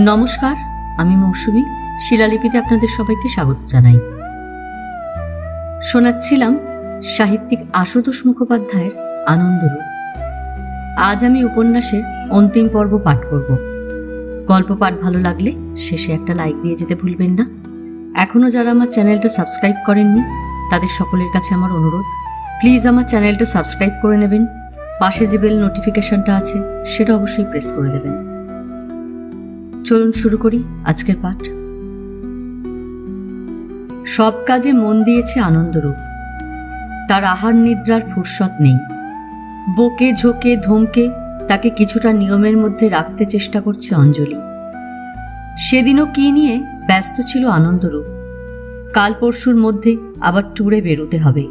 নমস্কার, আমি মৌসুমী। শিলালিপিতে আপনাদের সবাইকে স্বাগত জানাই। শোনাচ্ছিলাম সাহিত্যিক আশুতোষ মুখোপাধ্যায়ের আনন্দরূপ। আজ আমি উপন্যাসের অন্তিম পর্ব পাঠ করব। গল্প পাঠ ভালো লাগলে শেষে একটা লাইক দিয়ে যেতে ভুলবেন না। এখনও যারা আমার চ্যানেলটা সাবস্ক্রাইব করেননি তাদের সকলের কাছে আমার অনুরোধ, প্লিজ আমার চ্যানেলটা সাবস্ক্রাইব করে নেবেন। পাশে যে বেল নোটিফিকেশনটা আছে সেটা অবশ্যই প্রেস করে দেবেন। চলুন শুরু করি আজকের পাঠ। সব কাজে মন দিয়েছে আনন্দরূপ। তার আহার নিদ্রার ফুরসত নেই। বকে ঝোঁকে ধমকে তাকে কিছুটা নিয়মের মধ্যে রাখতে চেষ্টা করছে অঞ্জলি। সেদিনও কি নিয়ে ব্যস্ত ছিল আনন্দরূপ। কাল পরশুর মধ্যে আবার ট্যুরে বেরোতে হবে।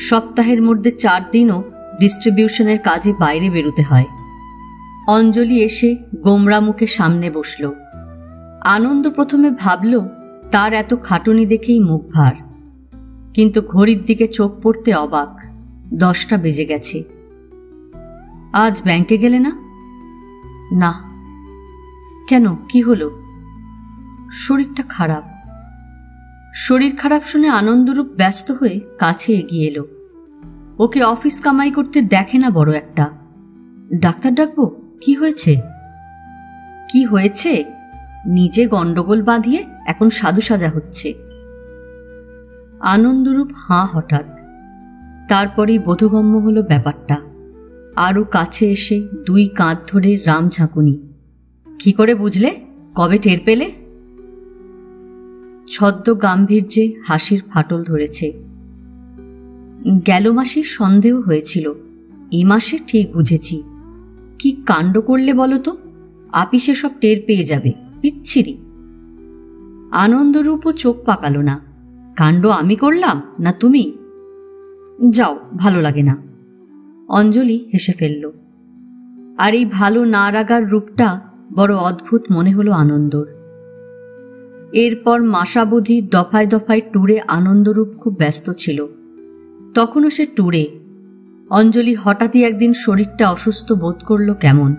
সপ্তাহের মধ্যে 4 দিনও ডিস্ট্রিবিউশনের কাজে বাইরে বেরোতে হয়। অঞ্জলি এসে গোমরা মুখে সামনে বসল। আনন্দ প্রথমে ভাবল তার এত খাটুনি দেখেই মুখ ভার, কিন্তু ঘড়ির দিকে চোখ পড়তে অবাক। 10টা বেজে গেছে। আজ ব্যাংকে গেলে না? না। কেন, কি হলো? শরীরটা খারাপ। শরীর খারাপ শুনে আনন্দরূপ ব্যস্ত হয়ে কাছে এগিয়ে এলো। ওকে অফিস কামাই করতে দেখে না বড় একটা। ডাক্তার ডাকবো? কি হয়েছে? কি হয়েছে? নিজে গন্ডগোল বাঁধিয়ে এখন সাধু সাজা হচ্ছে। আনন্দরূপ হাঁ হঠাৎ। তারপরেই বোধগম্য হলো ব্যাপারটা। আরও কাছে এসে 2 কাঁধ ধরে রাম ঝাঁকুনি। কি করে বুঝলে? কবে টের পেলে? ছদ্ম গাম্ভীর্যে হাসির ফাটল ধরেছে। গেল মাসের সন্দেহ হয়েছিল, এই মাসে ঠিক বুঝেছি। কি কাণ্ড করলে বলো তো? আপিসে সব টের পেয়ে যাবে, পিচ্ছিরি। আনন্দরূপও চোখ পাকালো না। কাণ্ড আমি করলাম না তুমি? যাও, ভালো লাগে না। অঞ্জলি হেসে ফেলল। আর এই ভালো না রাগার রূপটা বড় অদ্ভুত মনে হলো আনন্দর। এরপর মাসাবধি দফায় দফায় ট্যুরে আনন্দরূপ খুব ব্যস্ত ছিল। তখনও সে ট্যুরে। অঞ্জলি হঠাৎই একদিন শরীরটা অসুস্থ বোধ করল কেমন।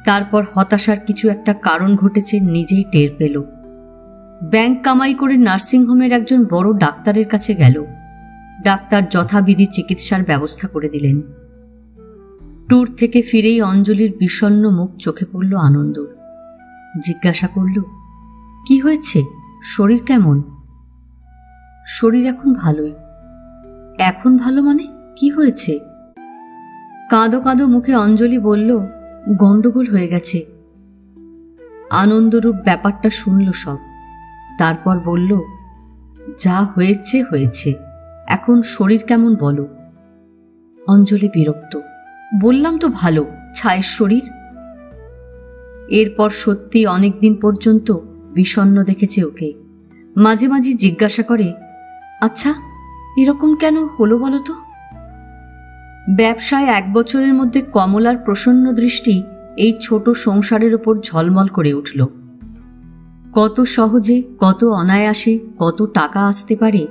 তারপর হতাশার কিছু একটা কারণ ঘটেছে নিজেই টের পেল। ব্যাংক কামাই করে নার্সিংহোমের একজন বড় ডাক্তারের কাছে গেল। ডাক্তার যথাবিধি চিকিৎসার ব্যবস্থা করে দিলেন। ট্যুর থেকে ফিরেই অঞ্জলির বিষণ্ণ মুখ চোখে পড়ল আনন্দর। জিজ্ঞাসা করল, কি হয়েছে? শরীর কেমন? শরীর এখন ভালোই। এখন ভালো মানে কি হয়েছে? কাঁদো কাঁদো মুখে অঞ্জলি বলল, গন্ডগোল হয়ে গেছে। আনন্দরূপ ব্যাপারটা শুনল সব। তারপর বলল, যা হয়েছে হয়েছে, এখন শরীর কেমন বলো। অঞ্জলি বিরক্ত। বললাম তো ভালো, ছায়ের শরীর। এরপর সত্যি অনেকদিন পর্যন্ত বিষণ্ণ দেখেছে ওকে। মাঝে মাঝে জিজ্ঞাসা করে, আচ্ছা এরকম কেন হলো বলো তো? ব্যবসায় 1 বছরের মধ্যে কমলার প্রসন্ন দৃষ্টি এই ছোট সংসারের ওপর ঝলমল করে উঠল। কত সহজে, কত অনায়াসে কত টাকা আসতে পারে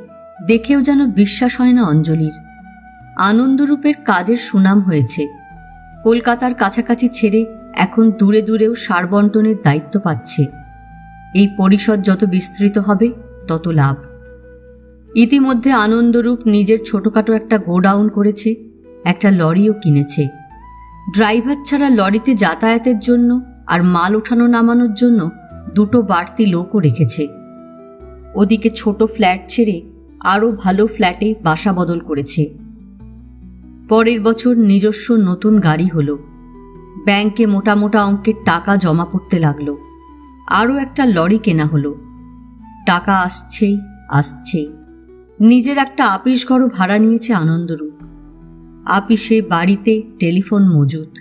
দেখেও যেন বিশ্বাস হয় না অঞ্জলির। আনন্দরূপের কাজের সুনাম হয়েছে। কলকাতার কাছাকাছি ছেড়ে এখন দূরে দূরেও সার বন্টনের দায়িত্ব পাচ্ছে। এই পরিষদ যত বিস্তৃত হবে তত লাভ। ইতিমধ্যে আনন্দরূপ নিজের ছোটখাটো একটা গোডাউন করেছে, একটা লরিও কিনেছে। ড্রাইভার ছাড়া লরিতে যাতায়াতের জন্য আর মাল ওঠানো নামানোর জন্য 2টো বাড়তি লোকও রেখেছে। ওদিকে ছোট ফ্ল্যাট ছেড়ে আরও ভালো ফ্ল্যাটে বাসা বদল করেছে। পরের বছর নিজস্ব নতুন গাড়ি হলো। ব্যাংকে মোটা মোটা অঙ্কের টাকা জমা পড়তে লাগলো। আরও একটা লরি কেনা হলো। টাকা আসছেই আসছেই। নিজের একটা আপিস ঘরও ভাড়া নিয়েছে আনন্দরূপ। আপিসে, বাড়িতে টেলিফোন মজুদ।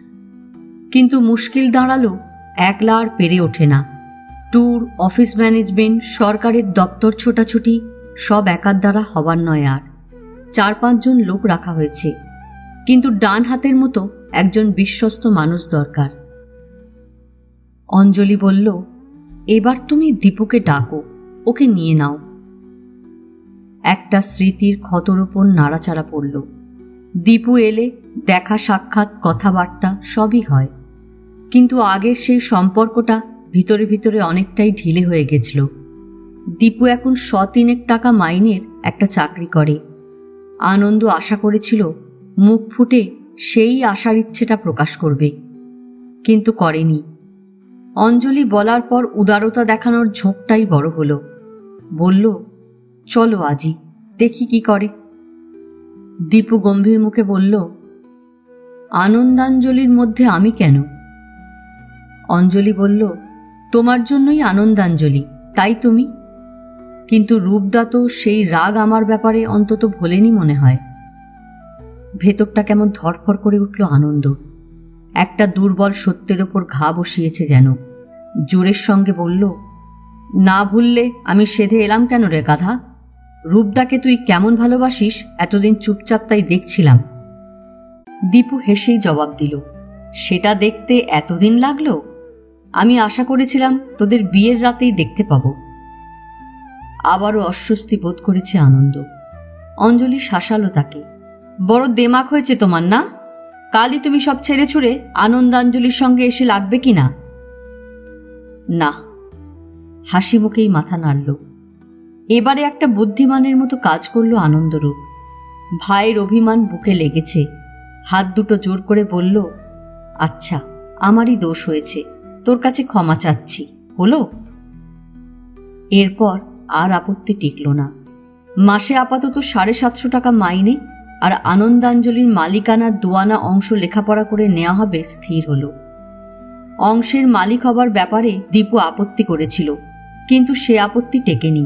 কিন্তু মুশকিল দাঁড়ালো, একলা আর পেরে ওঠে না। ট্যুর, অফিস ম্যানেজমেন্ট, সরকারের দপ্তর ছোটাছুটি সব একার দ্বারা হবার নয়। আর 4-5 জন লোক রাখা হয়েছে, কিন্তু ডান হাতের মতো একজন বিশ্বস্ত মানুষ দরকার। অঞ্জলি বলল, এবার তুমি দীপুকে ডাকো, ওকে নিয়ে নাও। একটা স্মৃতির ক্ষতর ওপর নাড়াচাড়া পড়ল। দীপু এলে দেখা সাক্ষাৎ কথাবার্তা সবই হয়, কিন্তু আগের সেই সম্পর্কটা ভিতরে ভিতরে অনেকটাই ঢিলে হয়ে গেছিল। দীপু এখন 100-3 টাকা মাইনের একটা চাকরি করে। আনন্দ আশা করেছিল মুখ ফুটে সেই আশার ইচ্ছেটা প্রকাশ করবে, কিন্তু করেনি। অঞ্জলি বলার পর উদারতা দেখানোর ঝোঁকটাই বড় হলো। বলল, চলো আজই দেখি কি করে। দীপু গম্ভীর মুখে বলল, আনন্দাঞ্জলির মধ্যে আমি কেন? অঞ্জলি বলল, তোমার জন্যই আনন্দাঞ্জলি, তাই তুমি। কিন্তু রূপদা তো সেই রাগ আমার ব্যাপারে অন্তত ভোলেনি মনে হয়। ভেতরটা কেমন ধরফর করে উঠল আনন্দ। একটা দুর্বল সত্যের ওপর ঘা বসিয়েছে যেন। জোরের সঙ্গে বলল, না ভুললে আমি সেধে এলাম কেন রে গাধা? রূপদাকে তুই কেমন ভালোবাসিস এতদিন চুপচাপ তাই দেখছিলাম। দীপু হেসেই জবাব দিল, সেটা দেখতে এতদিন লাগলো? আমি আশা করেছিলাম তোদের বিয়ের রাতেই দেখতে পাবো। আবারও অস্বস্তি বোধ করেছে আনন্দ। অঞ্জলি শাসালো তাকে, বড় দেমাক হয়েছে তোমার না? কালই তুমি সব ছেড়ে ছুড়ে আনন্দাঞ্জলির সঙ্গে এসে লাগবে কি না? না, হাসি মুখেই মাথা নাড়ল। এবারে একটা বুদ্ধিমানের মতো কাজ করল আনন্দরূপ। ভাইয়ের অভিমান বুকে লেগেছে। হাত দুটো জোর করে বলল, আচ্ছা, আমারই দোষ হয়েছে, তোর কাছে ক্ষমা চাচ্ছি, হলো? এরপর আর আপত্তি টিকল না। মাসে আপাতত 750 টাকা মাইনে আর আনন্দাঞ্জলির মালিকানার 2 আনা অংশ লেখাপড়া করে নেওয়া হবে স্থির হল। অংশের মালিক হবার ব্যাপারে দীপু আপত্তি করেছিল, কিন্তু সে আপত্তি টেকেনি।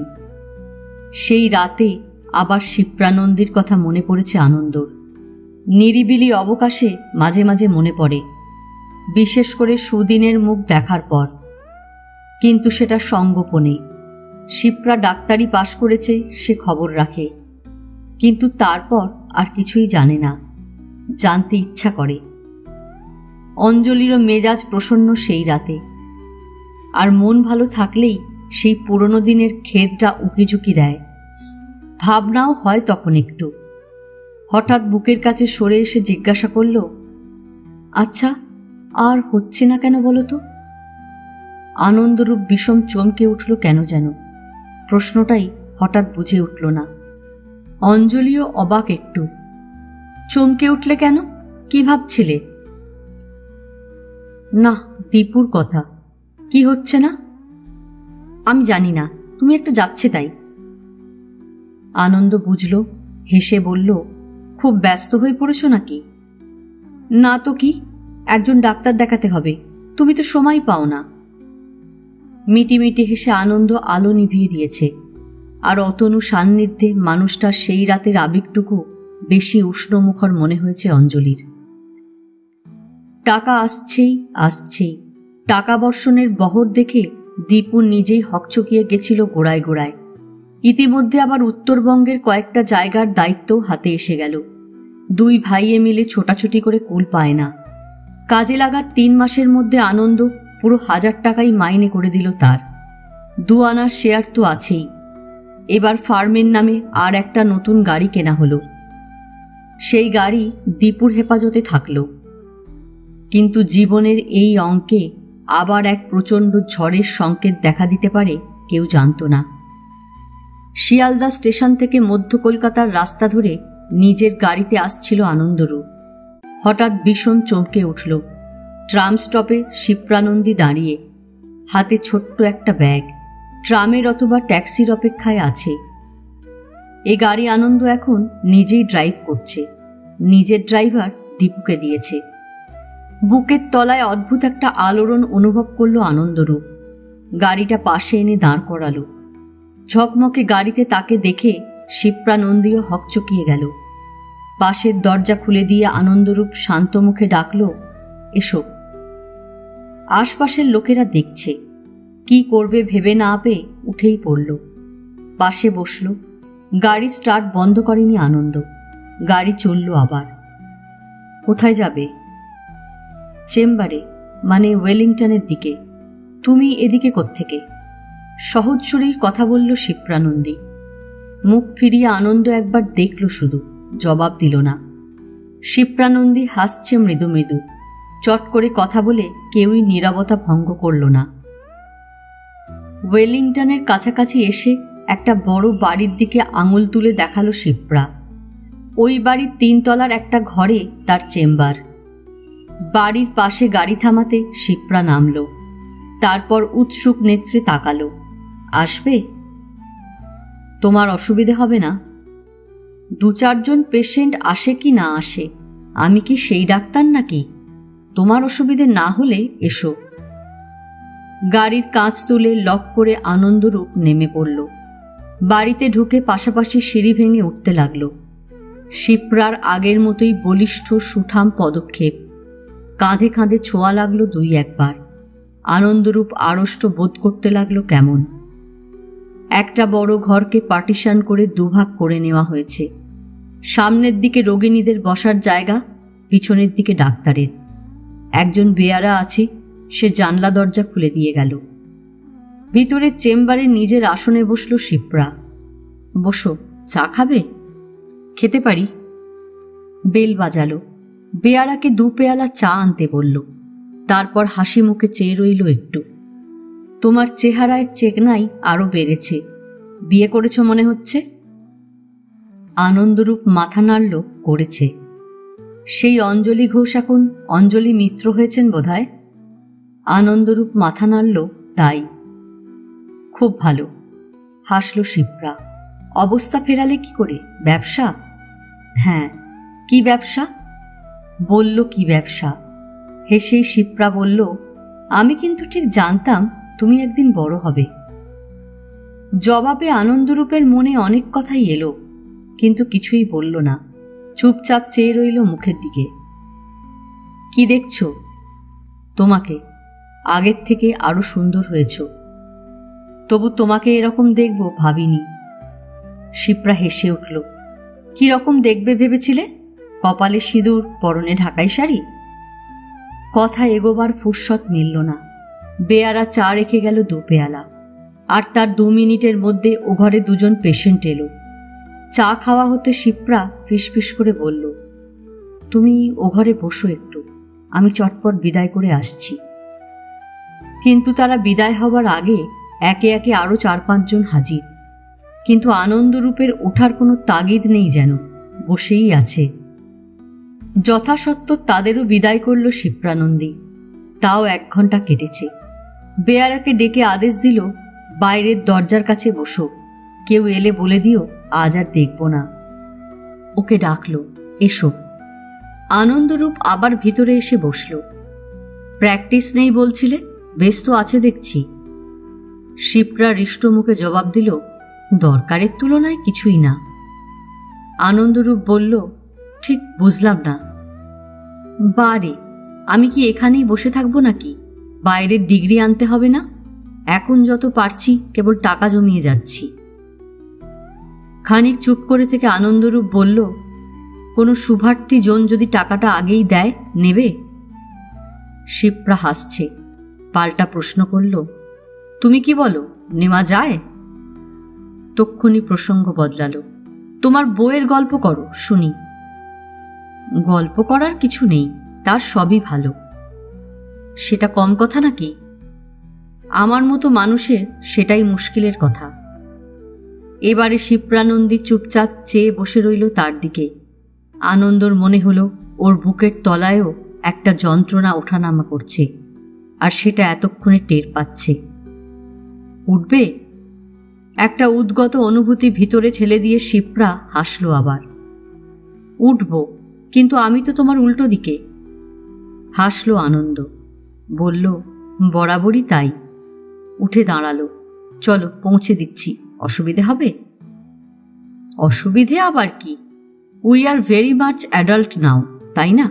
সেই রাতে আবার শিপ্রানন্দীর কথা মনে পড়েছে আনন্দর। নিরিবিলি অবকাশে মাঝে মাঝে মনে পড়ে, বিশেষ করে সুদিনের মুখ দেখার পর। কিন্তু সেটা সঙ্গোপনে। শিপ্রা ডাক্তারি পাশ করেছে সে খবর রাখে, কিন্তু তারপর আর কিছুই জানে না, জানতে ইচ্ছা করে। অঞ্জলিরও মেজাজ প্রসন্ন সেই রাতে। আর মন ভালো থাকলেই সেই পুরনো দিনের খেদটা উকিঝুঁকি দেয়। ভাবনাও হয় তখন একটু। হঠাৎ বুকের কাছে সরে এসে জিজ্ঞাসা করল, আচ্ছা, আর হচ্ছে না কেন বলো তো? আনন্দরূপ বিষম চমকে উঠল কেন যেন। প্রশ্নটাই হঠাৎ বুঝে উঠল না। অঞ্জলিও অবাক একটু। চমকে উঠলে কেন? কি ভাবছিলে? না, দীপুর কথা। কি হচ্ছে না? আমি জানি না, তুমি একটা যাচ্ছে তাই। আনন্দ বুঝল, হেসে বলল, খুব ব্যস্ত হয়ে পড়েছ নাকি? না তো কি, একজন ডাক্তার দেখাতে হবে, তুমি তো সময় পাও না। মিটিমিটি হেসে আনন্দ আলো নিভিয়ে দিয়েছে। আর অতনু সান্নিধ্যে মানুষটার সেই রাতের আবেগটুকু বেশি উষ্ণমুখর মনে হয়েছে অঞ্জলির। টাকা আসছেই আসছেই। টাকা বর্ষণের বহর দেখে দীপু নিজেই হকচকিয়ে গেছিল গোড়ায় গোড়ায়। ইতিমধ্যে আবার উত্তরবঙ্গের কয়েকটা জায়গার দায়িত্বও হাতে এসে গেল। 2 ভাইয়ে মিলে ছোটাছুটি করে কুল পায় না। কাজে লাগার 3 মাসের মধ্যে আনন্দ পুরো 1000 টাকাই মাইনে করে দিল তার। 2 আনার শেয়ার তো আছেই। এবার ফার্মের নামে আর একটা নতুন গাড়ি কেনা হলো। সেই গাড়ি দীপুর হেফাজতে থাকল। কিন্তু জীবনের এই অঙ্কে আবার এক প্রচণ্ড ঝড়ের সংকেত দেখা দিতে পারে কেউ জানত না। শিয়ালদা স্টেশন থেকে মধ্য কলকাতার রাস্তা ধরে নিজের গাড়িতে আসছিল আনন্দরূপ। হঠাৎ ভীষণ চমকে উঠল। ট্রাম স্টপে শিপ্রানন্দী দাঁড়িয়ে, হাতে ছোট্ট একটা ব্যাগ। ট্রামের অথবা ট্যাক্সির অপেক্ষায় আছে। এ গাড়ি আনন্দ এখন নিজেই ড্রাইভ করছে। নিজের ড্রাইভার দীপুকে দিয়েছে। বুকের তলায় অদ্ভুত একটা আলোড়ন অনুভব করল আনন্দরূপ। গাড়িটা পাশে এনে দাঁড় করালো। ঝকমকে গাড়িতে তাকে দেখে শিপ্রানন্দীও হকচকিয়ে গেল। পাশের দরজা খুলে দিয়ে আনন্দরূপ শান্ত মুখে ডাকল, এসো। আশপাশের লোকেরা দেখছে। কি করবে ভেবে না পেয়ে উঠেই পড়ল। পাশে বসল। গাড়ি স্টার্ট বন্ধ করেনি আনন্দ। গাড়ি চলল আবার। কোথায় যাবে? চেম্বারে, মানে ওয়েলিংটনের দিকে। তুমি এদিকে কোত্থেকে? সহজ সুরেই কথা বলল শিপ্রানন্দী। মুখ ফিরিয়ে আনন্দ একবার দেখল শুধু, জবাব দিল না। শিপ্রানন্দী হাসছে মৃদু মৃদু। চট করে কথা বলে কেউই নীরবতা ভঙ্গ করল না। ওয়েলিংটনের কাছাকাছি এসে একটা বড় বাড়ির দিকে আঙুল তুলে দেখালো শিপ্রা। ওই বাড়ির 3 তলার একটা ঘরে তার চেম্বার। বাড়ির পাশে গাড়ি থামাতে শিপ্রা নামল। তারপর উৎসুক নেত্রে তাকালো। আসবে? তোমার অসুবিধে হবে না? 2-4 জন পেশেন্ট আসে কি না আসে, আমি কি সেই ডাক্তার নাকি? তোমার অসুবিধে না হলে এসো। গাড়ির কাঁচ তুলে লক করে আনন্দরূপ নেমে পড়ল। বাড়িতে ঢুকে পাশাপাশি সিঁড়ি ভেঙে উঠতে লাগল। শিপ্রার আগের মতোই বলিষ্ঠ সুঠাম পদক্ষেপ। কাঁধে কাঁধে ছোঁয়া লাগলো 2-1 বার। আনন্দরূপ আড়ষ্ট বোধ করতে লাগলো কেমন। একটা বড় ঘরকে পার্টিশন করে 2 ভাগ করে নেওয়া হয়েছে। সামনের দিকে রোগিণীদের বসার জায়গা, পিছনের দিকে ডাক্তারের। একজন বেয়ারা আছে, সে জানলা দরজা খুলে দিয়ে গেল। ভিতরের চেম্বারে নিজের আসনে বসল শিপ্রা। বসো, চা খাবে? খেতে পারি। বেল বাজালো। বেয়ারাকে 2 পেয়ালা চা আনতে বলল। তারপর হাসি মুখে চেয়ে রইল একটু। তোমার চেহারায় চেকনাই আরো বেড়েছে। বিয়ে করেছ মনে হচ্ছে। আনন্দরূপ মাথা নাড়ল। করেছে। সেই অঞ্জলি ঘোষ এখন অঞ্জলি মিত্র হয়েছেন বোধহয়। আনন্দরূপ মাথা নাড়ল। তাই। খুব ভালো, হাসল শিপ্রা। অবস্থা ফেরালে কি করে? ব্যবসা? হ্যাঁ। কি ব্যবসা? বলল কি ব্যবসা। হেসেই শিপ্রা বলল, আমি কিন্তু ঠিক জানতাম তুমি একদিন বড় হবে। জবাবে আনন্দরূপের মনে অনেক কথাই এলো, কিন্তু কিছুই বলল না। চুপচাপ চেয়ে রইল মুখের দিকে। কি দেখছ? তোমাকে। আগের থেকে আরো সুন্দর হয়েছ। তবু তোমাকে এরকম দেখব ভাবিনি। শিপ্রা হেসে উঠল। কি রকম দেখবে ভেবেছিলে? কপালে সিঁদুর, পরনে ঢাকাই শাড়ি? কথা এগোবার ফুরসত মিলল না। বেয়ারা চা রেখে গেল 2 পেয়ালা। আর তার 2 মিনিটের মধ্যে ও ঘরে 2 জন পেশেন্ট এলো। চা খাওয়া হতে শিপ্রা ফিসফিস করে বলল, তুমি ও ঘরে বসো একটু, আমি চটপট বিদায় করে আসছি। কিন্তু তারা বিদায় হবার আগে একে একে আরো 4-5 জন হাজির। কিন্তু আনন্দরূপের ওঠার কোনো তাগিদ নেই, যেন বসেই আছে। যথাসত্ত্ব তাদেরও বিদায় করল শিপ্রানন্দী। তাও 1 ঘন্টা কেটেছে। বেয়ারাকে ডেকে আদেশ দিল, বাইরের দরজার কাছে বসো, কেউ এলে বলে দিও আজ আর দেখব না। ওকে ডাকল, এসো। আনন্দরূপ আবার ভিতরে এসে বসল। প্র্যাকটিস নেই বলছিলে? বেশ তো আছে দেখছি। শিপ্রা হৃষ্ট মুখে জবাব দিল, দরকারের তুলনায় কিছুই না। আনন্দরূপ বলল, ঠিক বুঝলাম না। বারে, আমি কি এখানেই বসে থাকবো নাকি? বাইরের ডিগ্রি আনতে হবে না? এখন যত পারছি কেবল টাকা জমিয়ে যাচ্ছি। খানিক চুপ করে থেকে আনন্দরূপ বলল, কোনো শুভার্থী জন যদি টাকাটা আগেই দেয়, নেবে? শিপ্রা হাসছে। পাল্টা প্রশ্ন করল, তুমি কি বলো, নেওয়া যায়? তক্ষুনি প্রসঙ্গ বদলালো। তোমার বউয়ের গল্প করো শুনি। গল্প করার কিছু নেই, তার সবই ভালো। সেটা কম কথা নাকি? আমার মতো মানুষের সেটাই মুশকিলের কথা। এবারে শিপ্রানন্দী চুপচাপ চেয়ে বসে রইল তার দিকে। আনন্দর মনে হলো ওর বুকের তলায়ও একটা যন্ত্রণা ওঠানামা করছে, আর সেটা এতক্ষণে টের পাচ্ছে। উঠবে? একটা উদ্গত অনুভূতি ভিতরে ঠেলে দিয়ে শিপ্রা হাসল আবার। উঠব, কিন্তু আমি তো তোমার উল্টো দিকে। হাসল আনন্দ। বলল, বরাবরই তাই। উঠে দাঁড়ালো। চলো, পৌঁছে দিচ্ছি। অসুবিধে হবে? অসুবিধে আবার কি? We are very much adult now, তাই না?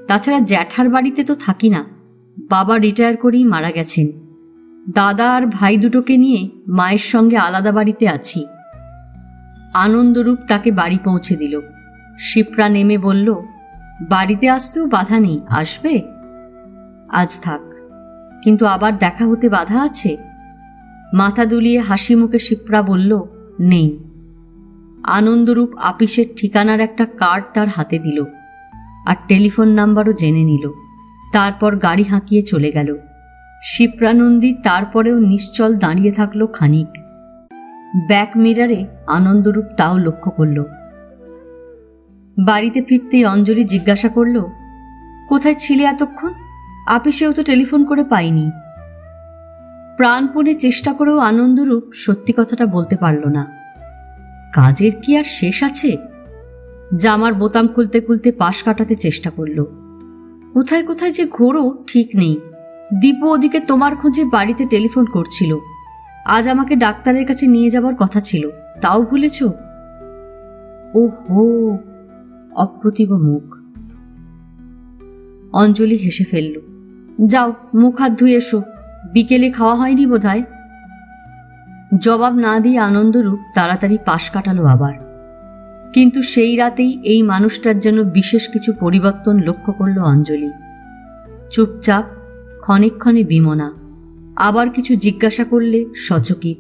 তাছাড়া জ্যাঠার বাড়িতে তো থাকি না। বাবা রিটায়ার করেই মারা গেছেন। দাদা আর ভাই দুটোকে নিয়ে মায়ের সঙ্গে আলাদা বাড়িতে আছি। আনন্দরূপ তাকে বাড়ি পৌঁছে দিল। শিপ্রা নেমে বলল, বাড়িতে আসতেও বাধা নেই, আসবে? আজ থাক, কিন্তু আবার দেখা হতে বাধা আছে? মাথা দুলিয়ে হাসি মুখে শিপ্রা বলল, নেই। আনন্দরূপ আপিসের ঠিকানার একটা কার্ড তার হাতে দিল, আর টেলিফোন নাম্বারও জেনে নিল। তারপর গাড়ি হাঁকিয়ে চলে গেল। শিপ্রানন্দী তারপরেও নিশ্চল দাঁড়িয়ে থাকলো খানিক। ব্যাক মিরারে আনন্দরূপ তাও লক্ষ্য করল। বাড়িতে ফিরতেই অঞ্জলি জিজ্ঞাসা করল, কোথায় ছিলে এতক্ষণ? আপিসেও তো টেলিফোন করে পাইনি। প্রাণপণে চেষ্টা করেও আনন্দরূপ সত্যি কথাটা বলতে পারল না। কাজের কি আর শেষ আছে? জামার বোতাম খুলতে খুলতে পাশ কাটাতে চেষ্টা করল। কোথায় কোথায় যে ঘোরো ঠিক নেই। দীপু ওদিকে তোমার খোঁজে বাড়িতে টেলিফোন করছিল। আজ আমাকে ডাক্তারের কাছে নিয়ে যাবার কথা ছিল, তাও ভুলেছ? ওহো, অপ্রতিভ মুখ। অঞ্জলি হেসে ফেলল। যাও, মুখ হাত ধুয়ে এসো, বিকেলে খাওয়া হয়নি বোধহয়। জবাব না দিয়ে আনন্দরূপ তাড়াতাড়ি পাশ কাটালো আবার। কিন্তু সেই রাতেই এই মানুষটার যেন বিশেষ কিছু পরিবর্তন লক্ষ্য করল অঞ্জলি। চুপচাপ, ক্ষণে বিমনা, আবার কিছু জিজ্ঞাসা করলে সচকিত।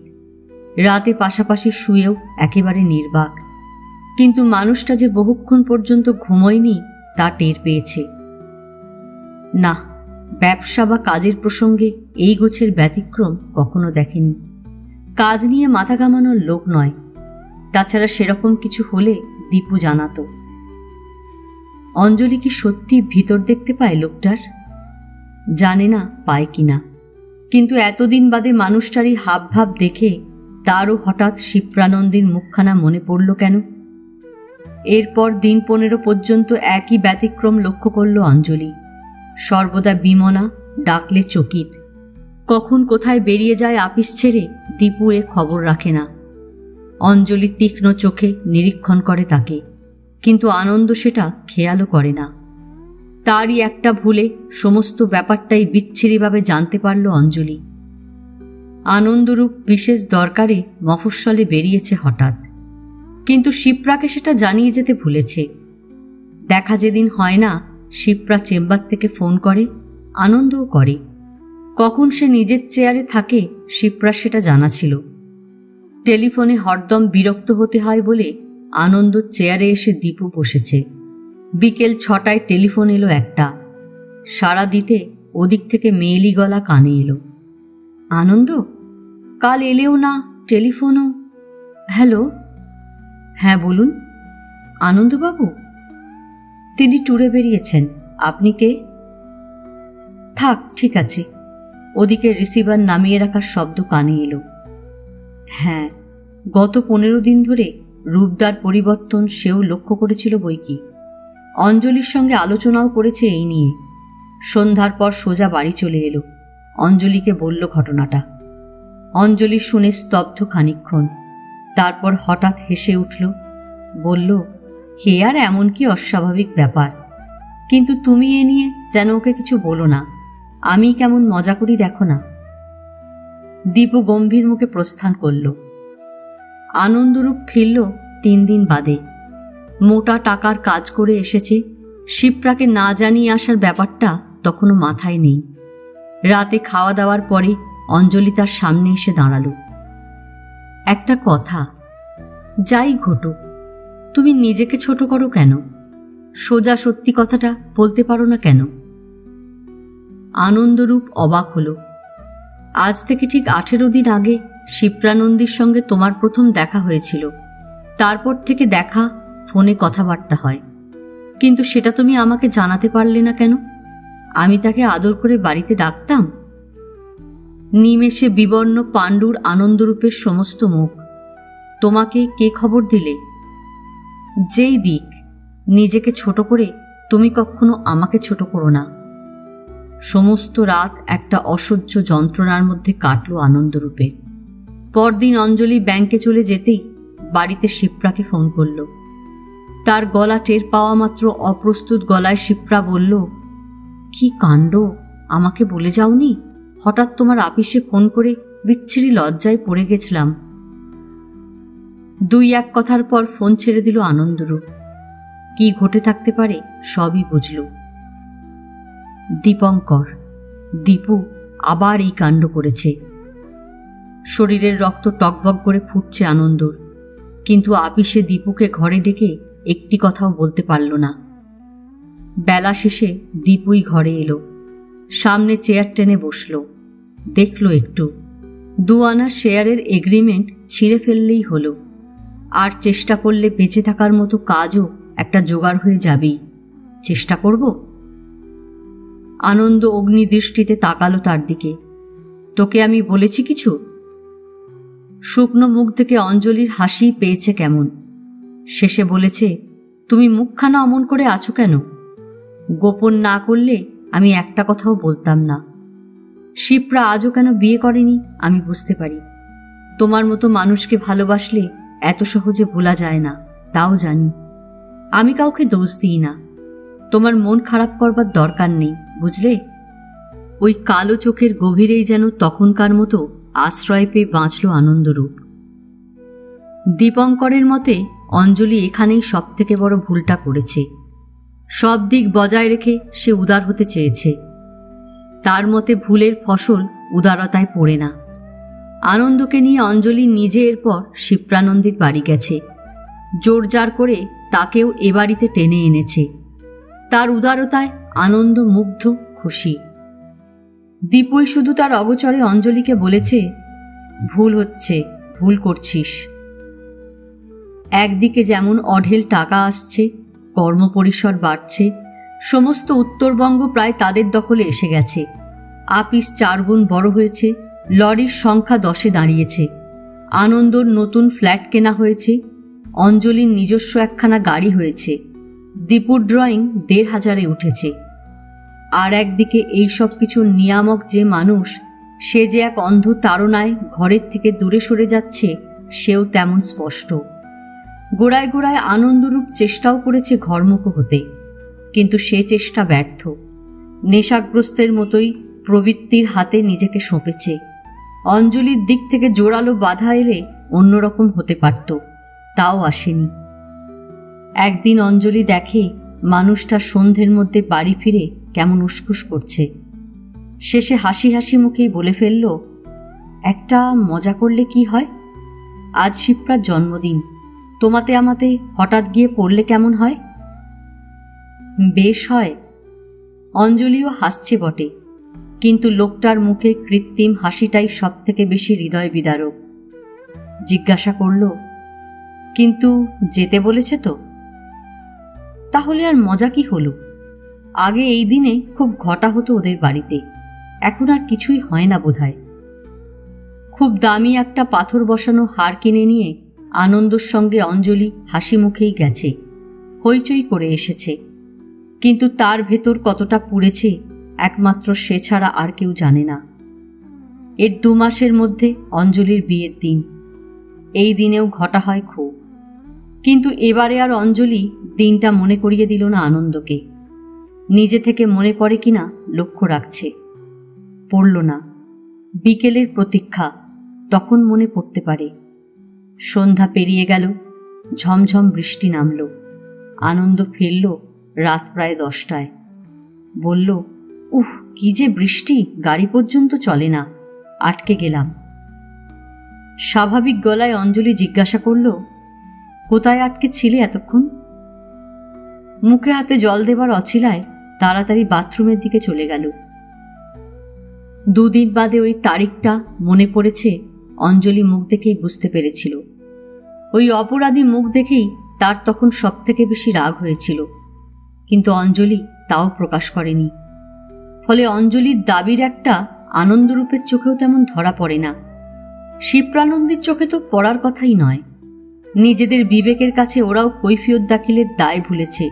রাতে পাশাপাশি শুয়েও একেবারে নির্বাক। কিন্তু মানুষটা যে বহুক্ষণ পর্যন্ত ঘুমোয়নি তা টের পেয়েছে। না, ব্যবসা বা কাজের প্রসঙ্গে এই গোছের ব্যতিক্রম কখনো দেখেনি। কাজ নিয়ে মাথা ঘামানোর লোক নয়। তাছাড়া সেরকম কিছু হলে দীপু জানাতো। অঞ্জলি কি সত্যি ভিতর দেখতে পায় লোকটার? জানে না পায় কিনা, কিন্তু এতদিন বাদে মানুষটারই হাবভাব দেখে তারও হঠাৎ শিপ্রানন্দীর মুখখানা মনে পড়ল কেন? এরপর দিন 15 পর্যন্ত একই ব্যতিক্রম লক্ষ্য করল অঞ্জলি। সর্বদা বিমনা, ডাকলে চকিত। কখন কোথায় বেরিয়ে যায় আপিস ছেড়ে দীপু এ খবর রাখে না। অঞ্জলি তীক্ষ্ণ চোখে নিরীক্ষণ করে তাকে, কিন্তু আনন্দ সেটা খেয়ালও করে না। তারই একটা ভুলে সমস্ত ব্যাপারটাই বিচ্ছিরিভাবে জানতে পারল অঞ্জলি। আনন্দরূপ বিশেষ দরকারে মফস্বলে বেরিয়েছে হঠাৎ, কিন্তু শিপ্রাকে সেটা জানিয়ে যেতে ভুলেছে। দেখা যেদিন হয় না, শিপ্রা চেম্বার থেকে ফোন করে, আনন্দও করে। কখন সে নিজের চেয়ারে থাকে শিপ্রা সেটা জানা ছিল। টেলিফোনে হরদম বিরক্ত হতে হয় বলে আনন্দ চেয়ারে এসে দীপু বসেছে। বিকেল 6টায় টেলিফোন এলো একটা। সাড়া দিতে ওদিক থেকে মেয়েলি গলা কানে এলো। আনন্দ, কাল এলেও না, টেলিফোনও। হ্যালো। হ্যাঁ বলুন। আনন্দবাবু? তিনি ট্যুরে বেরিয়েছেন। আপনি কে? থাক, ঠিক আছে। ওদিকে রিসিভার নামিয়ে রাখার শব্দ কানে এলো। হ্যাঁ, গত 15 দিন ধরে রূপদার পরিবর্তন সেও লক্ষ্য করেছিল বইকি। অঞ্জলির সঙ্গে আলোচনাও করেছে এই নিয়ে। সন্ধ্যার পর সোজা বাড়ি চলে এলো। অঞ্জলিকে বলল ঘটনাটা। অঞ্জলি শুনে স্তব্ধ খানিকক্ষণ, তারপর হঠাৎ হেসে উঠল। বলল, হে আর এমন কি অস্বাভাবিক ব্যাপার? কিন্তু তুমি এ নিয়ে যেন ওকে কিছু বলো না। আমি কেমন মজা করি দেখো না। দীপু গম্ভীর মুখে প্রস্থান করল। আনন্দরূপ ফিরল 3 দিন বাদে। মোটা টাকার কাজ করে এসেছে। শিপ্রাকে না জানিয়ে আসার ব্যাপারটা তখনও মাথায় নেই। রাতে খাওয়া দাওয়ার পরে অঞ্জলি তার সামনে এসে দাঁড়াল। একটা কথা, যাই ঘটুক, তুমি নিজেকে ছোট করো কেন? সোজা সত্যি কথাটা বলতে পারো না কেন? আনন্দরূপ অবাক হল। আজ থেকে ঠিক 18 দিন আগে শিপ্রানন্দীর সঙ্গে তোমার প্রথম দেখা হয়েছিল। তারপর থেকে দেখা, ফোনে কথাবার্তা হয়, কিন্তু সেটা তুমি আমাকে জানাতে পারলে না কেন? আমি তাকে আদর করে বাড়িতে ডাকতাম। নিমেষে বিবর্ণ পাণ্ডুর আনন্দরূপের সমস্ত মুখ। তোমাকে কে খবর দিলে? যেই দিক, নিজেকে ছোট করে তুমি কখনো আমাকে ছোট করো না। সমস্ত রাত একটা অসহ্য যন্ত্রণার মধ্যে কাটল আনন্দরূপে। পরদিন অঞ্জলি ব্যাংকে চলে যেতেই বাড়িতে শিপ্রাকে ফোন করল। তার গলা টের পাওয়া মাত্র অপ্রস্তুত গলায় শিপ্রা বলল, কি কাণ্ড, আমাকে বলে যাওনি? হঠাৎ তোমার আপিসে ফোন করে বিচ্ছিরি লজ্জায় পড়ে গেছিলাম। 2-1 কথার পর ফোন ছেড়ে দিল আনন্দরূপ। কি ঘটে থাকতে পারে সবই বুঝল। দীপঙ্কর, দীপু আবার এই কাণ্ড করেছে। শরীরের রক্ত টকবক করে ফুটছে আনন্দর, কিন্তু আপিসে দীপুকে ঘরে ডেকে একটি কথাও বলতে পারল না। বেলা শেষে দীপুই ঘরে এলো। সামনে চেয়ার টেনে বসল। দেখল একটু, 2 আনা শেয়ারের এগ্রিমেন্ট ছিঁড়ে ফেললেই হলো। আর চেষ্টা করলে বেঁচে থাকার মতো কাজও একটা জোগাড় হয়ে যাবেই। চেষ্টা করব? আনন্দ অগ্নিদৃষ্টিতে তাকালো তার দিকে। তোকে আমি বলেছি কিছু? শুকনো মুখ থেকে অঞ্জলির হাসি পেয়েছে কেমন। শেষে বলেছে, তুমি মুখখানা অমন করে আছো কেন? গোপন না করলে আমি একটা কথাও বলতাম না। শিপ্রা আজও কেন বিয়ে করেনি আমি বুঝতে পারি। তোমার মতো মানুষকে ভালোবাসলে এত সহজে ভোলা যায় না, তাও জানি। আমি কাউকে দোষ দিই না। তোমার মন খারাপ করবার দরকার নেই, বুঝলে? ওই কালো চোখের গভীরেই যেন তখনকার মতো আশ্রয় পেয়ে বাঁচল আনন্দরূপ। দীপঙ্করের মতে অঞ্জলি এখানেই সবথেকে বড় ভুলটা করেছে। সব দিক বজায় রেখে সে উদার হতে চেয়েছে। তার মতে ভুলের ফসল উদারতায় পড়ে না। আনন্দকে নিয়ে অঞ্জলি নিজে এরপর শিপ্রানন্দীর বাড়ি গেছে। জোরজার করে তাকেও এ বাড়িতে টেনে এনেছে। তার উদারতায় আনন্দ মুগ্ধ, খুশি। দীপই শুধু তার অগোচরে অঞ্জলিকে বলেছে, ভুল হচ্ছে, ভুল করছিস। একদিকে যেমন অঢেল টাকা আসছে, কর্মপরিসর বাড়ছে, সমস্ত উত্তরবঙ্গ প্রায় তাদের দখলে এসে গেছে। আপিস 4 গুণ বড় হয়েছে, লরির সংখ্যা 10-এ দাঁড়িয়েছে। আনন্দর নতুন ফ্ল্যাট কেনা হয়েছে, অঞ্জলির নিজস্ব একখানা গাড়ি হয়েছে, দীপুর ড্রয়িং 1,500-এ উঠেছে। আর একদিকে এই সব কিছুর নিয়ামক যে মানুষ, সে যে এক অন্ধ তাড়নায় ঘরের থেকে দূরে সরে যাচ্ছে, সেও তেমন স্পষ্ট। গোড়ায় গোড়ায় আনন্দরূপ চেষ্টাও করেছে ঘরমুখো হতে, কিন্তু সে চেষ্টা ব্যর্থ। নেশাগ্রস্তের মতোই প্রবৃত্তির হাতে নিজেকে সঁপেছে। অঞ্জলির দিক থেকে জোরালো বাধা এলে অন্যরকম হতে পারত, তাও আসেনি। একদিন অঞ্জলি দেখে মানুষটা সন্ধ্যের মধ্যে বাড়ি ফিরে কেমন উসকুস করছে। শেষে হাসি হাসি মুখেই বলে ফেলল, একটা মজা করলে কি হয়? আজ শিপ্রার জন্মদিন, তোমাতে আমাতে হঠাৎ গিয়ে পড়লে কেমন হয়? বেশ হয়। অঞ্জলিও হাসছে বটে, কিন্তু লোকটার মুখে কৃত্রিম হাসিটাই সব থেকে বেশি হৃদয় বিদারক। জিজ্ঞাসা করল, কিন্তু যেতে বলেছে তো? তাহলে আর মজা কি হলো? আগে এই দিনে খুব ঘটা হতো ওদের বাড়িতে, এখন আর কিছুই হয় না বোধহয়। খুব দামি একটা পাথর বসানো হার কিনে নিয়ে আনন্দর সঙ্গে অঞ্জলি হাসি মুখেই গেছে, হইচই করে এসেছে। কিন্তু তার ভেতর কতটা পুড়েছে একমাত্র সে ছাড়া আর কেউ জানে না। এর 2 মাসের মধ্যে অঞ্জলির বিয়ের দিন। এই দিনেও ঘটা হয় খুব, কিন্তু এবারে আর অঞ্জলি দিনটা মনে করিয়ে দিল না আনন্দকে। নিজে থেকে মনে পড়ে কিনা লক্ষ্য রাখছে, পড়ল না। বিকেলের প্রতীক্ষা, তখন মনে পড়তে পারে। সন্ধ্যা পেরিয়ে গেল, ঝমঝম বৃষ্টি নামল। আনন্দ ফিরল রাত প্রায় 10টায়। বলল, উহ, কি যে বৃষ্টি, গাড়ি পর্যন্ত চলে না, আটকে গেলাম। স্বাভাবিক গলায় অঞ্জলি জিজ্ঞাসা করল, কোথায় আটকে ছিলে এতক্ষণ? মুখে হাতে জল দেবার অছিলায় তাড়াতাড়ি বাথরুমের দিকে চলে গেল। 2 দিন বাদে ওই তারিখটা মনে পড়েছে। অঞ্জলি মুখ দেখেই বুঝতে পেরেছিল। ওই অপরাধী মুখ দেখেই তার তখন সব থেকে বেশি রাগ হয়েছিল, কিন্তু অঞ্জলি তাও প্রকাশ করেনি। ফলে অঞ্জলির দাবির একটা আনন্দরূপের চোখেও তেমন ধরা পড়ে না। শিপ্রানন্দীর চোখে তো পড়ার কথাই নয়। নিজেদের বিবেকের কাছে ওরাও কৈফিয়ত দাখিলের দায় ভুলেছে।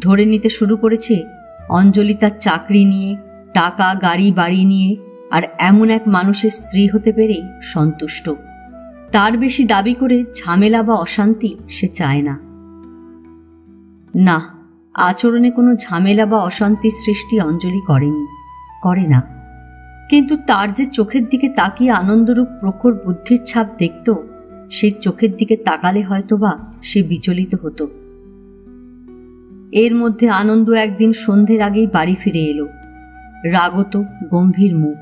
ধরে নিতে শুরু করেছে অঞ্জলি তার চাকরি নিয়ে, টাকা, গাড়ি, বাড়ি নিয়ে আর এমন এক মানুষের স্ত্রী হতে পেরেই সন্তুষ্ট। তার বেশি দাবি করে ঝামেলা বা অশান্তি সে চায় না। না, আচরণে কোনো ঝামেলা বা অশান্তির সৃষ্টি অঞ্জলি করেনি, করে না। কিন্তু তার যে চোখের দিকে তাকিয়ে আনন্দরূপ প্রখর বুদ্ধির ছাপ দেখত, সেই চোখের দিকে তাকালে হয়তোবা সে বিচলিত হতো। এর মধ্যে আনন্দ একদিন সন্ধ্যের আগেই বাড়ি ফিরে এলো, রাগত, গম্ভীর মুখ।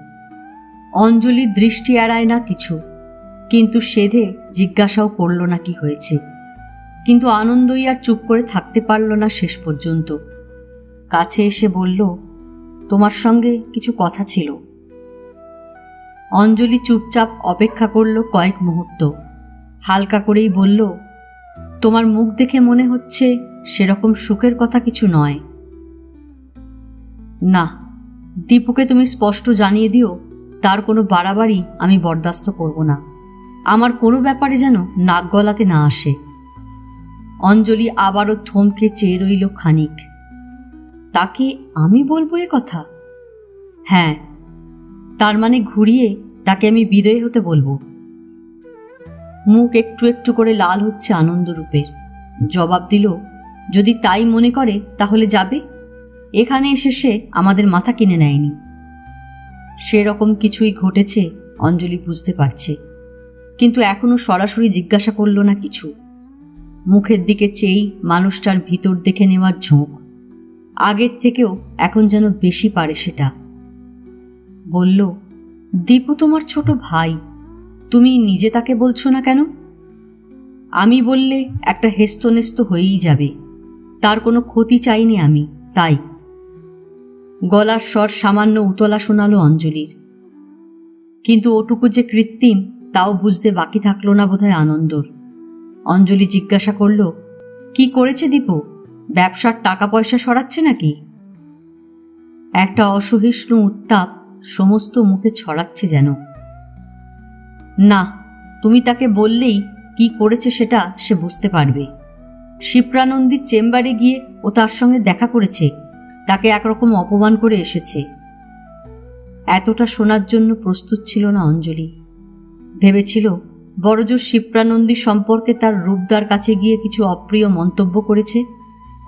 অঞ্জলির দৃষ্টি এড়ায় না কিছু, কিন্তু সেধে জিজ্ঞাসাও করল না কি হয়েছে। কিন্তু আনন্দই আর চুপ করে থাকতে পারল না শেষ পর্যন্ত। কাছে এসে বলল, তোমার সঙ্গে কিছু কথা ছিল। অঞ্জলি চুপচাপ অপেক্ষা করল কয়েক মুহূর্ত। হালকা করেই বলল, তোমার মুখ দেখে মনে হচ্ছে সেরকম সুখের কথা কিছু নয়। না, দীপুকে তুমি স্পষ্ট জানিয়ে দিও তার কোনো বাড়াবাড়ি আমি বরদাস্ত করব না। আমার কোনো ব্যাপারে যেন নাক গলাতে না আসে। অঞ্জলি আবারও থমকে চেয়ে রইল খানিক। তাকে আমি বলবো এ কথা? হ্যাঁ, তার মানে ঘুরিয়ে তাকে আমি বিদেয় হতে বলবো? মুখ একটু একটু করে লাল হচ্ছে আনন্দরূপের। জবাব দিল, যদি তাই মনে করে তাহলে যাবে। এখানে এসে সে আমাদের মাথা কিনে নেয়নি। সেরকম কিছুই ঘটেছে অঞ্জলি বুঝতে পারছে, কিন্তু এখনো সরাসরি জিজ্ঞাসা করল না কিছু। মুখের দিকে চেয়েই মানুষটার ভিতর দেখে নেওয়ার ঝোঁক। আগের থেকেও এখন যেন বেশি পারে সেটা। বলল, দীপু তোমার ছোট ভাই, তুমি নিজে তাকে বলছো না কেন? আমি বললে একটা হেস্তনেস্ত হয়েই যাবে। তার কোনো ক্ষতি চাইনি আমি, তাই। গলার স্বর সামান্য উতলা শোনালো অঞ্জলির। কিন্তু ওটুকু যে কৃত্রিম তাও বুঝতে বাকি থাকলো না বোধহয় আনন্দর। অঞ্জলি জিজ্ঞাসা করল, কি করেছে দীপু? ব্যবসার টাকা পয়সা সরাচ্ছে নাকি? একটা অসহিষ্ণু উত্তাপ সমস্ত মুখে ছড়াচ্ছে যেন। না, তুমি তাকে বললেই কি করেছে সেটা সে বুঝতে পারবে। শিপ্রানন্দীর চেম্বারে গিয়ে ও তার সঙ্গে দেখা করেছে, তাকে একরকম অপমান করে এসেছে। এতটা শোনার জন্য প্রস্তুত ছিল না অঞ্জলি। ভেবেছিল বড়জোর শিপ্রানন্দী সম্পর্কে তার রূপদার কাছে গিয়ে কিছু অপ্রিয় মন্তব্য করেছে,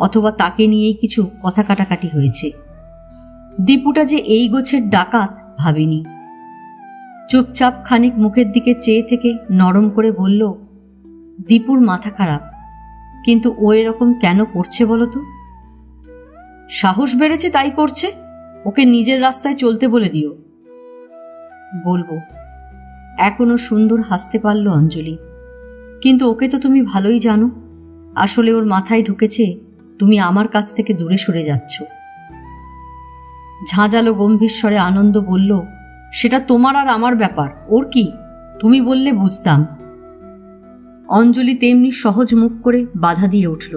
অথবা তাকে নিয়েই কিছু কথা কাটাকাটি হয়েছে। দীপুটা যে এই গোছের ডাকাত ভাবিনি। চুপচাপ খানিক মুখের দিকে চেয়ে থেকে নরম করে বলল, দীপুর মাথা খারাপ, কিন্তু ও এরকম কেন করছে বলো তো? সাহস বেড়েছে তাই করছে। ওকে নিজের রাস্তায় চলতে বলে দিও। বলবো। এখনো সুন্দর হাসতে পারল অঞ্জলি। কিন্তু ওকে তো তুমি ভালোই জানো। আসলে ওর মাথায় ঢুকেছে তুমি আমার কাছ থেকে দূরে সরে যাচ্ছ। ঝাঁঝালো গম্ভীর স্বরে আনন্দ বলল, সেটা তোমার আর আমার ব্যাপার, ওর কি? তুমি বললে বুঝতাম। অঞ্জলি তেমনি সহজ মুখ করে বাধা দিয়ে উঠল,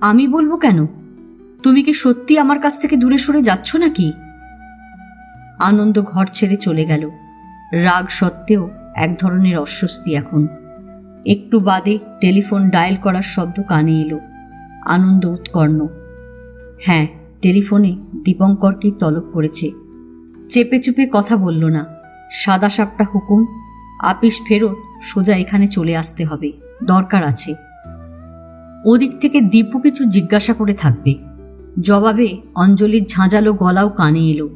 আমি বলবো কেন? তুমি কি সত্যি আমার কাছ থেকে দূরে সরে যাচ্ছ নাকি? আনন্দ ঘর ছেড়ে চলে গেল। রাগ সত্ত্বেও এক ধরনের অস্বস্তি এখন। একটু বাদে টেলিফোন ডায়াল করার শব্দ কানে এলো। আনন্দ উৎকর্ণ। হ্যাঁ, টেলিফোনে দীপঙ্করকেই তলব করেছে। চেপে চুপে কথা বলল না। সাদা সাপটা হুকুম, আপিস ফেরত সোজা এখানে চলে আসতে হবে, দরকার আছে। ওদিক থেকে দীপু কিছু জিজ্ঞাসা করে থাকবে। জবাবে অঞ্জলির ঝাঁঝালো গলাও কানে এলো।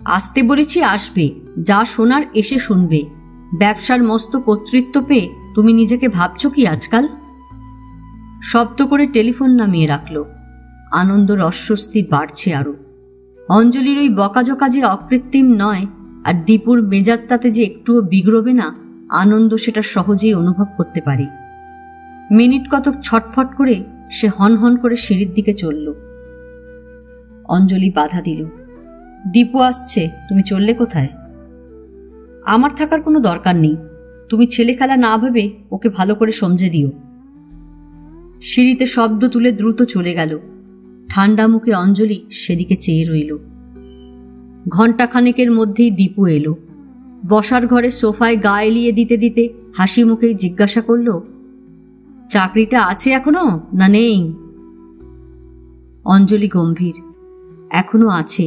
আসতে বলেছি আসবে, যা শোনার এসে শুনবে। ব্যবসার মস্ত কর্তৃত্ব পেয়ে তুমি নিজেকে ভাবছ কি আজকাল? শব্দ করে টেলিফোন নামিয়ে রাখল। আনন্দর অস্বস্তি বাড়ছে আরো। অঞ্জলির ওই বকাঝকা যে অকৃত্রিম নয়, আর দীপুর মেজাজ তাতে যে একটুও বিগড়বে না, আনন্দ সেটা সহজেই অনুভব করতে পারে। মিনিট কতক ছটফট করে সে হনহন করে সিঁড়ির দিকে চলল। অঞ্জলি বাধা দিল, দীপু আসছে, তুমি চললে কোথায়? আমার থাকার কোনো দরকার নেই, তুমি ছেলে খেলা না ভেবে ওকে ভালো করে সমঝে দিও। সিঁড়িতে শব্দ তুলে দ্রুত চলে গেল। ঠান্ডা মুখে অঞ্জলি সেদিকে চেয়ে রইল। ঘণ্টাখানেকের মধ্যেই দীপু এলো। বসার ঘরে সোফায় গা এলিয়ে দিতে দিতে হাসি মুখেই জিজ্ঞাসা করল, চাকরিটা আছে এখনো না নেই? অঞ্জলি গম্ভীর, এখনো আছে,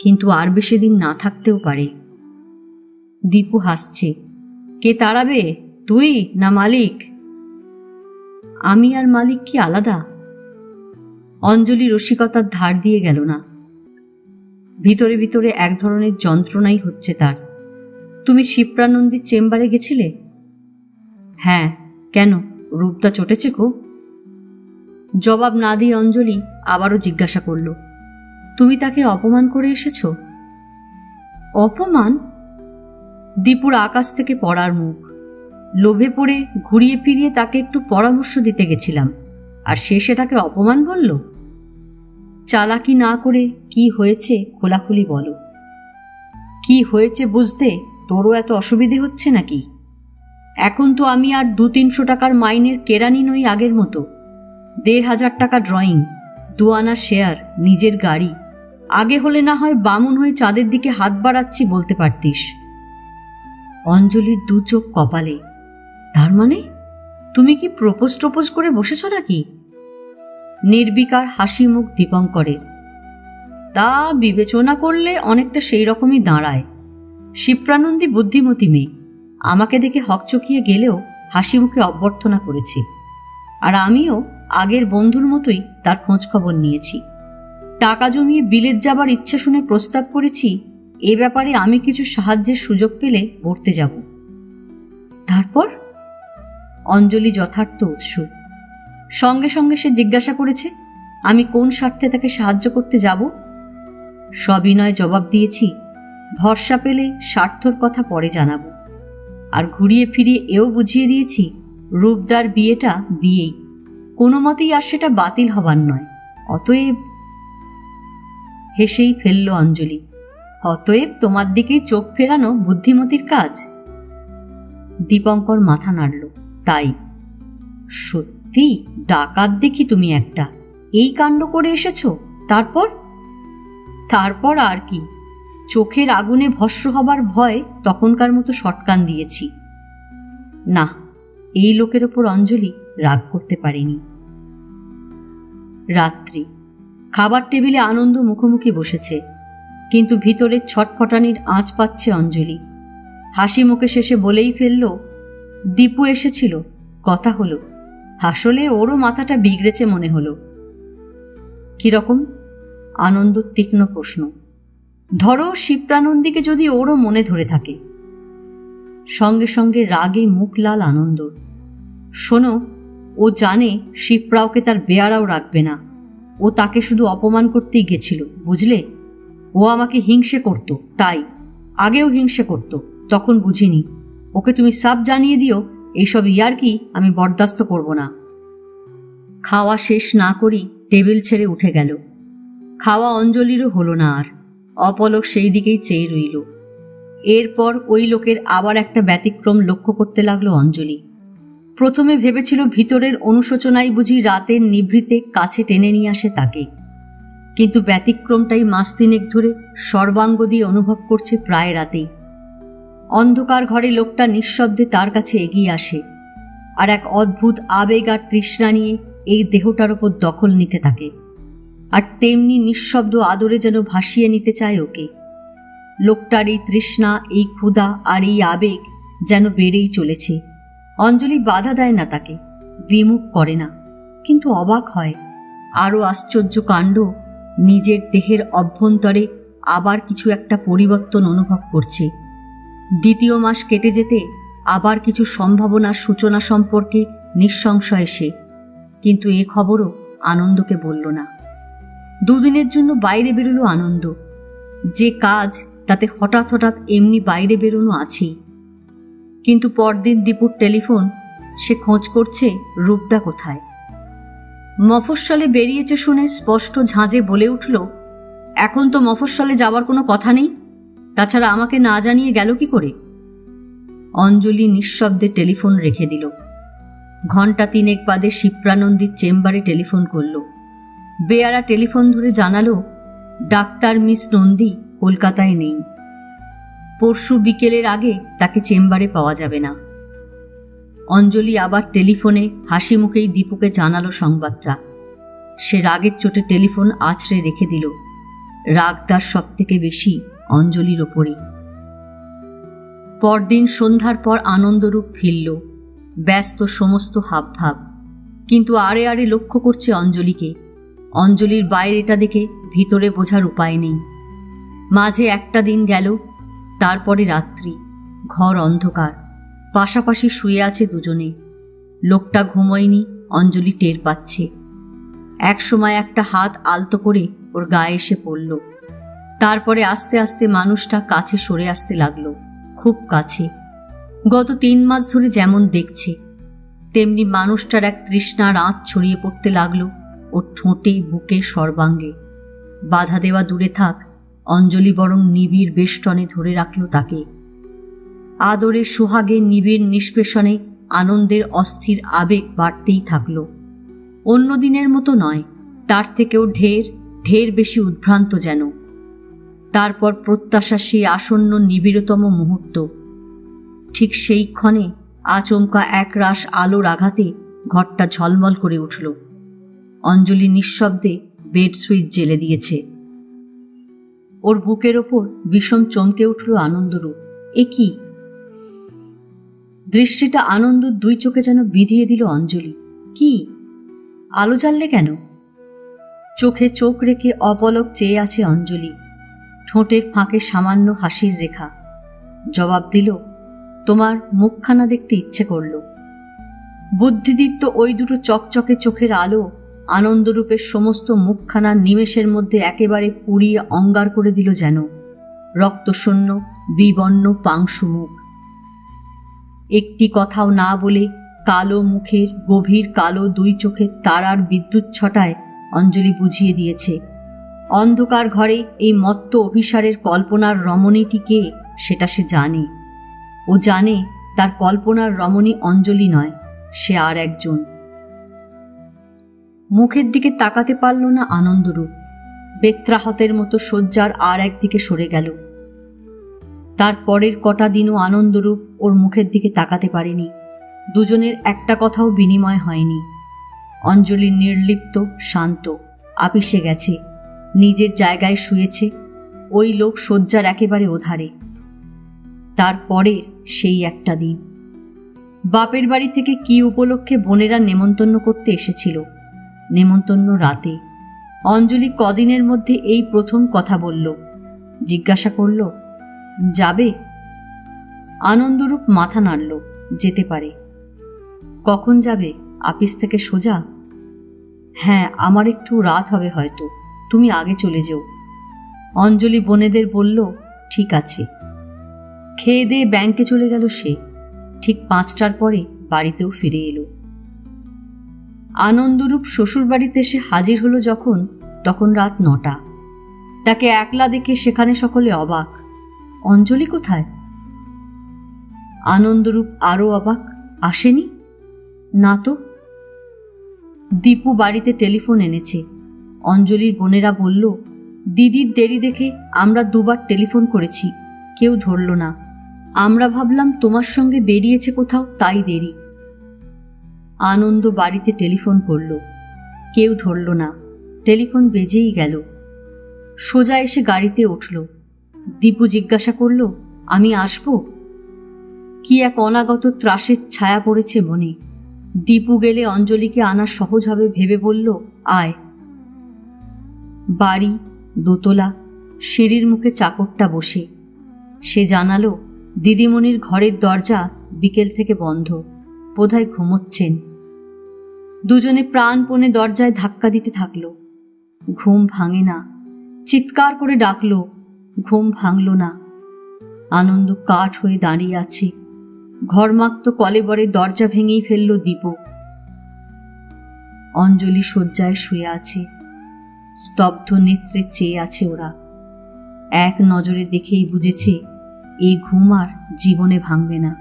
কিন্তু আর বেশি দিন না থাকতেও পারে। দীপু হাসছে, কে তাড়াবে, তুই না মালিক? আমি আর মালিক কি আলাদা? অঞ্জলি রসিকতার ধার দিয়ে গেল না। ভিতরে ভিতরে এক ধরনের যন্ত্রণাই হচ্ছে তার। তুমি শিপ্রানন্দীর চেম্বারে গেছিলে? হ্যাঁ, কেন, রূপটা চটেছে খুব? জবাব না দিয়ে অঞ্জলি আবারও জিজ্ঞাসা করল, তুমি তাকে অপমান করে এসেছ? অপমান? দীপুর আকাশ থেকে পড়ার মুখ। লোভে পড়ে ঘুরিয়ে ফিরিয়ে তাকে একটু পরামর্শ দিতে গেছিলাম, আর সে সেটাকে অপমান বলল? চালাকি না করে কি হয়েছে খোলাখুলি বলো। কি হয়েছে বুঝতে তোরও এত অসুবিধে হচ্ছে নাকি? এখন তো আমি আর 200-300 টাকার মাইনের কেরানি নই আগের মতো। 1,500 টাকা ড্রয়িং, 2 আনা শেয়ার, নিজের গাড়ি। আগে হলে না হয় বামুন হয়ে চাঁদের দিকে হাত বাড়াচ্ছি বলতে পারতিস। অঞ্জলির 2 চোখ কপালে। তার মানে তুমি কি প্রপোজ করে বসেছ নাকি? নির্বিকার হাসি মুখ দীপঙ্করের। তা বিবেচনা করলে অনেকটা সেই রকমই দাঁড়ায়। শিপ্রানন্দী বুদ্ধিমতী মেয়ে, আমাকে দেখে হকচকিয়ে গেলেও হাসি মুখে অভ্যর্থনা করেছে। আর আমিও আগের বন্ধুর মতোই তার খোঁজখবর নিয়েছি। টাকা জমিয়ে বিলেত যাবার ইচ্ছা শুনে প্রস্তাব করেছি, এ ব্যাপারে আমি কিছু সাহায্যের সুযোগ পেলে ভর্তে যাব। তারপর? অঞ্জলি যথার্থ উৎসুক। সঙ্গে সঙ্গে সে জিজ্ঞাসা করেছে আমি কোন স্বার্থে তাকে সাহায্য করতে যাব। সবিনয় জবাব দিয়েছি, ভরসা পেলে স্বার্থর কথা পরে জানাবো। আর ঘুরিয়ে ফিরিয়ে এও বুঝিয়ে দিয়েছি রূপদার বিয়েটা বিয়েই, কোনো মতেই আর সেটা বাতিল হবার নয়। অতএব। হেসেই ফেলল অঞ্জলি। অতএব তোমার দিকেই চোখ ফেরানো বুদ্ধিমতির কাজ। দীপঙ্কর মাথা নাড়ল। তাই। সত্যি ডাকাত দেখি তুমি একটা। এই কাণ্ড করে এসেছ। তারপর? তারপর আর কি, চোখের আগুনে ভস্ম হবার ভয় তখনকার মতো শটকান দিয়েছি। না, এই লোকের ওপর অঞ্জলি রাগ করতে পারেনি। রাত্রি। খাবার টেবিলে আনন্দ মুখোমুখি বসেছে, কিন্তু ভিতরের ছটফটানির আঁচ পাচ্ছে অঞ্জলি। হাসি মুখে শেষে বলেই ফেলল, দীপু এসেছিল, কথা হলো। আসলে ওরও মাথাটা বিগড়েছে মনে হলো। কিরকম? আনন্দ তীক্ষ্ণ প্রশ্ন। ধরো শিপ্রানন্দীকে যদি ওরও মনে ধরে থাকে। সঙ্গে সঙ্গে রাগে মুখ লাল আনন্দর। শোনো, ও জানে শিপ্রাওকে তার বেয়ারাও রাখবে না। ও তাকে শুধু অপমান করতেই গেছিল, বুঝলে? ও আমাকে হিংসে করত, তাই। আগেও হিংসে করত, তখন বুঝিনি। ওকে তুমি সাব জানিয়ে দিও এইসব ইয়ার্কি আমি বরদাস্ত করব না। খাওয়া শেষ না করি টেবিল ছেড়ে উঠে গেল। খাওয়া অঞ্জলিরও হলো না আর। অপলক সেই দিকেই চেয়ে রইল। এরপর ওই লোকের আবার একটা ব্যতিক্রম লক্ষ্য করতে লাগলো অঞ্জলি। প্রথমে ভেবেছিল ভিতরের অনুশোচনাই বুঝি রাতের নিভৃতে কাছে টেনে নিয়ে আসে তাকে, কিন্তু ব্যতিক্রমটাই মাস 3 ধরে সর্বাঙ্গ দিয়ে অনুভব করছে প্রায় রাতেই। অন্ধকার ঘরে লোকটা নিঃশব্দে তার কাছে এগিয়ে আসে, আর এক অদ্ভুত আবেগ আর তৃষ্ণা নিয়ে এই দেহটার ওপর দখল নিতে থাকে, আর তেমনি নিঃশব্দ আদরে যেন ভাসিয়ে নিতে চায় ওকে। লোকটার এই তৃষ্ণা, এই ক্ষুধা আর এই আবেগ যেন বেড়েই চলেছে। অঞ্জলি বাধা দেয় না তাকে, বিমুখ করে না, কিন্তু অবাক হয়। আরও আশ্চর্য কাণ্ড, নিজের দেহের অভ্যন্তরে আবার কিছু একটা পরিবর্তন অনুভব করছে। 2য় মাস কেটে যেতে আবার কিছু সম্ভাবনার সূচনা সম্পর্কে নিঃসংশয় সে, কিন্তু এ খবরও আনন্দকে বলল না। 2 দিনের জন্য বাইরে বেরোলো আনন্দ। যে কাজ তাতে হঠাৎ হঠাৎ এমনি বাইরে বেরোনো আছেই। কিন্তু পরদিন দীপুর টেলিফোন, সে খোঁজ করছে রূপদা কোথায়। মফস্বলে বেরিয়েছে শুনে স্পষ্ট ঝাঁঝে বলে উঠল, এখন তো মফস্বলে যাবার কোনো কথা নেই, তাছাড়া আমাকে না জানিয়ে গেল কি করে? অঞ্জলি নিঃশব্দে টেলিফোন রেখে দিল। ঘণ্টা 3 বাদে শিপ্রানন্দীর চেম্বারে টেলিফোন করল। বেয়ারা টেলিফোন ধরে জানালো, ডাক্তার মিস নন্দী কলকাতায় নেই। পরশু বিকেলের আগে তাকে চেম্বারে পাওয়া যাবে না। অঞ্জলি আবার টেলিফোনে হাসি মুখেই দীপুকে জানালো সংবাদটা। সে রাগের চোটে টেলিফোন আছড়ে রেখে দিল। রাগ তার সব থেকে বেশি অঞ্জলির ওপরেই। পরদিন সন্ধ্যার পর আনন্দরূপ ফিরল, ব্যস্ত সমস্ত হাবভাব, কিন্তু আড়ে আড়ে লক্ষ্য করছে অঞ্জলিকে। অঞ্জলির বাইরেটা দেখে ভিতরে বোঝার উপায় নেই। মাঝে একটা দিন গেল, তারপরে রাত্রি, ঘর অন্ধকার, পাশাপাশি শুয়ে আছে দুজনে। লোকটা ঘুমোয়নি, অঞ্জলি টের পাচ্ছে। একসময় একটা হাত আলতো করে ওর গায়ে এসে পড়ল। তারপরে আস্তে আস্তে মানুষটা কাছে সরে আসতে লাগলো, খুব কাছে। গত 3 মাস ধরে যেমন দেখছে, তেমনি মানুষটার এক তৃষ্ণার আঁচ ছড়িয়ে পড়তে লাগলো ওর ঠোঁটে, বুকে, সর্বাঙ্গে। বাধা দেওয়া দূরে থাক, অঞ্জলি বরং নিবিড় বেষ্টনে ধরে রাখল তাকে। আদরে সোহাগে নিবিড় নিষ্পেষণে আনন্দের অস্থির আবেগ বাড়তেই থাকল। অন্য দিনের মতো নয়, তার থেকেও ঢের ঢের বেশি উদ্ভ্রান্ত যেন। তারপর প্রত্যাশা সেই আসন্ন নিবিড়তম মুহূর্ত। ঠিক সেই ক্ষণে আচমকা একরাশ আলোর আঘাতে ঘরটা ঝলমল করে উঠল। অঞ্জলি নিঃশব্দে বেড সুইচ জ্বেলে দিয়েছে। ওর বুকের ওপর বিষম চমকে উঠল আনন্দরূপ। এ কি? দৃষ্টিটা আনন্দর দুই চোখে যেন বিধিয়ে দিল অঞ্জলি। কি? আলো জ্বাললে কেন? চোখে চোখ রেখে অপলক চেয়ে আছে অঞ্জলি। ঠোঁটের ফাঁকে সামান্য হাসির রেখা। জবাব দিল, তোমার মুখখানা দেখতে ইচ্ছে করল। বুদ্ধিদীপ্ত ওই দুটো চকচকে চোখের আলো আনন্দরূপের সমস্ত মুখখানা নিমেষের মধ্যে একেবারে পুড়িয়ে অঙ্গার করে দিল যেন। রক্তশূন্য বিবর্ণ পাংশু মুখ। একটি কথাও না বলে কালো মুখের গভীর কালো দুই চোখের তারার বিদ্যুৎ ছটায় অঞ্জলি বুঝিয়ে দিয়েছে, অন্ধকার ঘরে এই মত্ত অভিসারের কল্পনার রমণীটি কে সেটা সে জানে। ও জানে তার কল্পনার রমণী অঞ্জলি নয়, সে আর একজন। মুখের দিকে তাকাতে পারল না আনন্দরূপ। বেত্রাহতের মতো শয্যার আর একদিকে সরে গেল। তার পরের কটা দিনও আনন্দরূপ ওর মুখের দিকে তাকাতে পারেনি। দুজনের একটা কথাও বিনিময় হয়নি। অঞ্জলি নির্লিপ্ত শান্ত, আপিসে গেছে, নিজের জায়গায় শুয়েছে। ওই লোক শয্যার একেবারে ওধারে। তারপরে সেই একটা দিন বাপের বাড়ি থেকে কি উপলক্ষে বোনেরা নেমন্তন্ন করতে এসেছিল। নেমন্তন্ন রাতে। অঞ্জলি কদিনের মধ্যে এই প্রথম কথা বলল। জিজ্ঞাসা করল, যাবে? আনন্দরূপ মাথা নাড়ল, যেতে পারে। কখন যাবে? আপিস থেকে সোজা? হ্যাঁ, আমার একটু রাত হবে হয়তো, তুমি আগে চলে যেও। অঞ্জলি বোনেদের বলল, ঠিক আছে। খেয়ে দিয়ে ব্যাংকে চলে গেল সে। ঠিক 5টার পরে বাড়িতেও ফিরে এলো। আনন্দরূপ শ্বশুর বাড়িতে এসে হাজির হলো যখন, তখন রাত 9টা। তাকে একলা দেখে সেখানে সকলে অবাক। অঞ্জলি কোথায়? আনন্দরূপ আরও অবাক। আসেনি? না তো। দীপু বাড়িতে টেলিফোন এনেছে। অঞ্জলির বোনেরা বলল, দিদির দেরি দেখে আমরা 2বার টেলিফোন করেছি, কেউ ধরল না। আমরা ভাবলাম তোমার সঙ্গে বেরিয়েছে কোথাও, তাই দেরি। আনন্দ বাড়িতে টেলিফোন করল, কেউ ধরল না। টেলিফোন বেজেই গেল। সোজা এসে গাড়িতে উঠল। দীপু জিজ্ঞাসা করল, আমি আসব? কি এক অনাগত ত্রাসের ছায়া পড়েছে মনে। দীপু গেলে অঞ্জলিকে আনা সহজ হবে ভেবে বলল, আয়। বাড়ি দোতলা, সিঁড়ির মুখে চাকরটা বসে। সে জানালো, দিদিমণির ঘরের দরজা বিকেল থেকে বন্ধ, বোধহয় ঘুমোচ্ছেন। দুজনে প্রাণপণে দরজায় ধাক্কা দিতে থাকল। ঘুম ভাঙে না। চিৎকার করে ডাকল, ঘুম ভাঙল না। আনন্দ কাঠ হয়ে দাঁড়িয়ে আছে। ঘরমাক্ত কলেবরে দরজা ভেঙেই ফেলল দীপু। অঞ্জলি শয্যায় শুয়ে আছে। স্তব্ধ নেত্রে চেয়ে আছে ওরা। এক নজরে দেখেই বুঝেছে এই ঘুম আর জীবনে ভাঙবে না।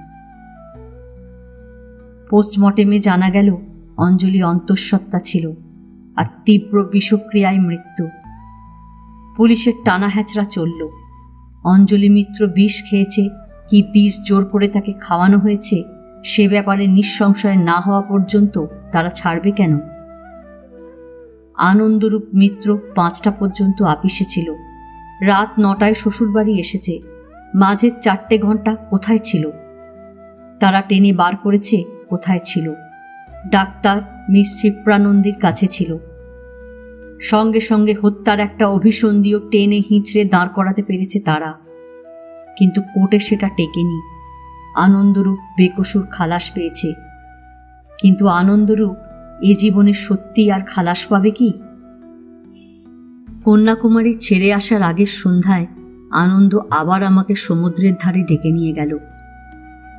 পোস্টমর্টেমে জানা গেল অঞ্জলি অন্তঃসত্ত্বা ছিল আর তীব্র বিষক্রিয়ায় মৃত্যু। পুলিশের টানা হ্যাচড়া চলল। অঞ্জলি মিত্র বিষ খেয়েছে কি বিষ জোর করে তাকে খাওয়ানো হয়েছে সে ব্যাপারে নিঃসংশয় না হওয়া পর্যন্ত তারা ছাড়বে কেন? আনন্দরূপ মিত্র 5টা পর্যন্ত আপিসে ছিল। রাত 9টায় শ্বশুরবাড়ি এসেছে। মাঝের 4টে ঘন্টা কোথায় ছিল? তারা টেনে বার করেছে কোথায় ছিল। ডাক্তার মিস শিপ্রানন্দীর কাছে ছিল। সঙ্গে সঙ্গে হত্যার একটা অভিসন্ধিও টেনে হিঁচড়ে দাঁড় করাতে পেরেছে তারা। কিন্তু কোর্টে সেটা টেকেনি। আনন্দরূপ বেকসুর খালাস পেয়েছে। কিন্তু আনন্দরূপ এ জীবনে সত্যি আর খালাস পাবে কি? কন্যাকুমারী ছেড়ে আসার আগের সন্ধ্যায় আনন্দ আবার আমাকে সমুদ্রের ধারে ডেকে নিয়ে গেল।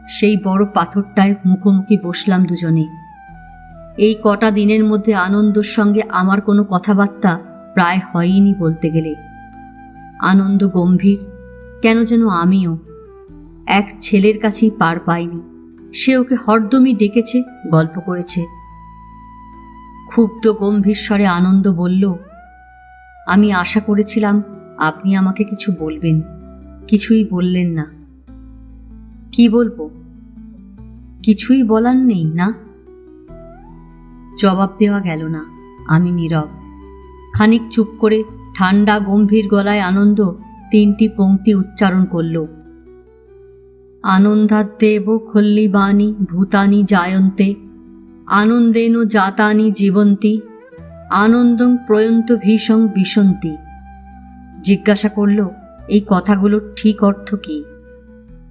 সেই বড় পাথরটায় মুখোমুখি বসলাম দুজনে। এই কটা দিনের মধ্যে আনন্দর সঙ্গে আমার কোনো কথাবার্তা প্রায় হয়নি বলতে গেলে। আনন্দ গম্ভীর, কেন যেন আমিও। এক ছেলের কাছেই পার পায়নি। সে ওকে হরদমই ডেকেছে, গল্প করেছে। ক্ষুব্ধ গম্ভীর স্বরে আনন্দ বলল, আমি আশা করেছিলাম আপনি আমাকে কিছু বলবেন, কিছুই বললেন না। কি বলবো? কিছুই বলার নেই না? জবাব দেওয়া গেল না। আমি নীরব। খানিক চুপ করে ঠান্ডা গম্ভীর গলায় আনন্দ 3টি পংক্তি উচ্চারণ করল। আনন্দাদ্দেব খল্লিবাণী ভূতানি জায়ন্তে, আনন্দেন জাতানি জীবন্তি, আনন্দং প্রয়ন্ত ভীষং বিশন্তি। জিজ্ঞাসা করল, এই কথাগুলোর ঠিক অর্থ কি?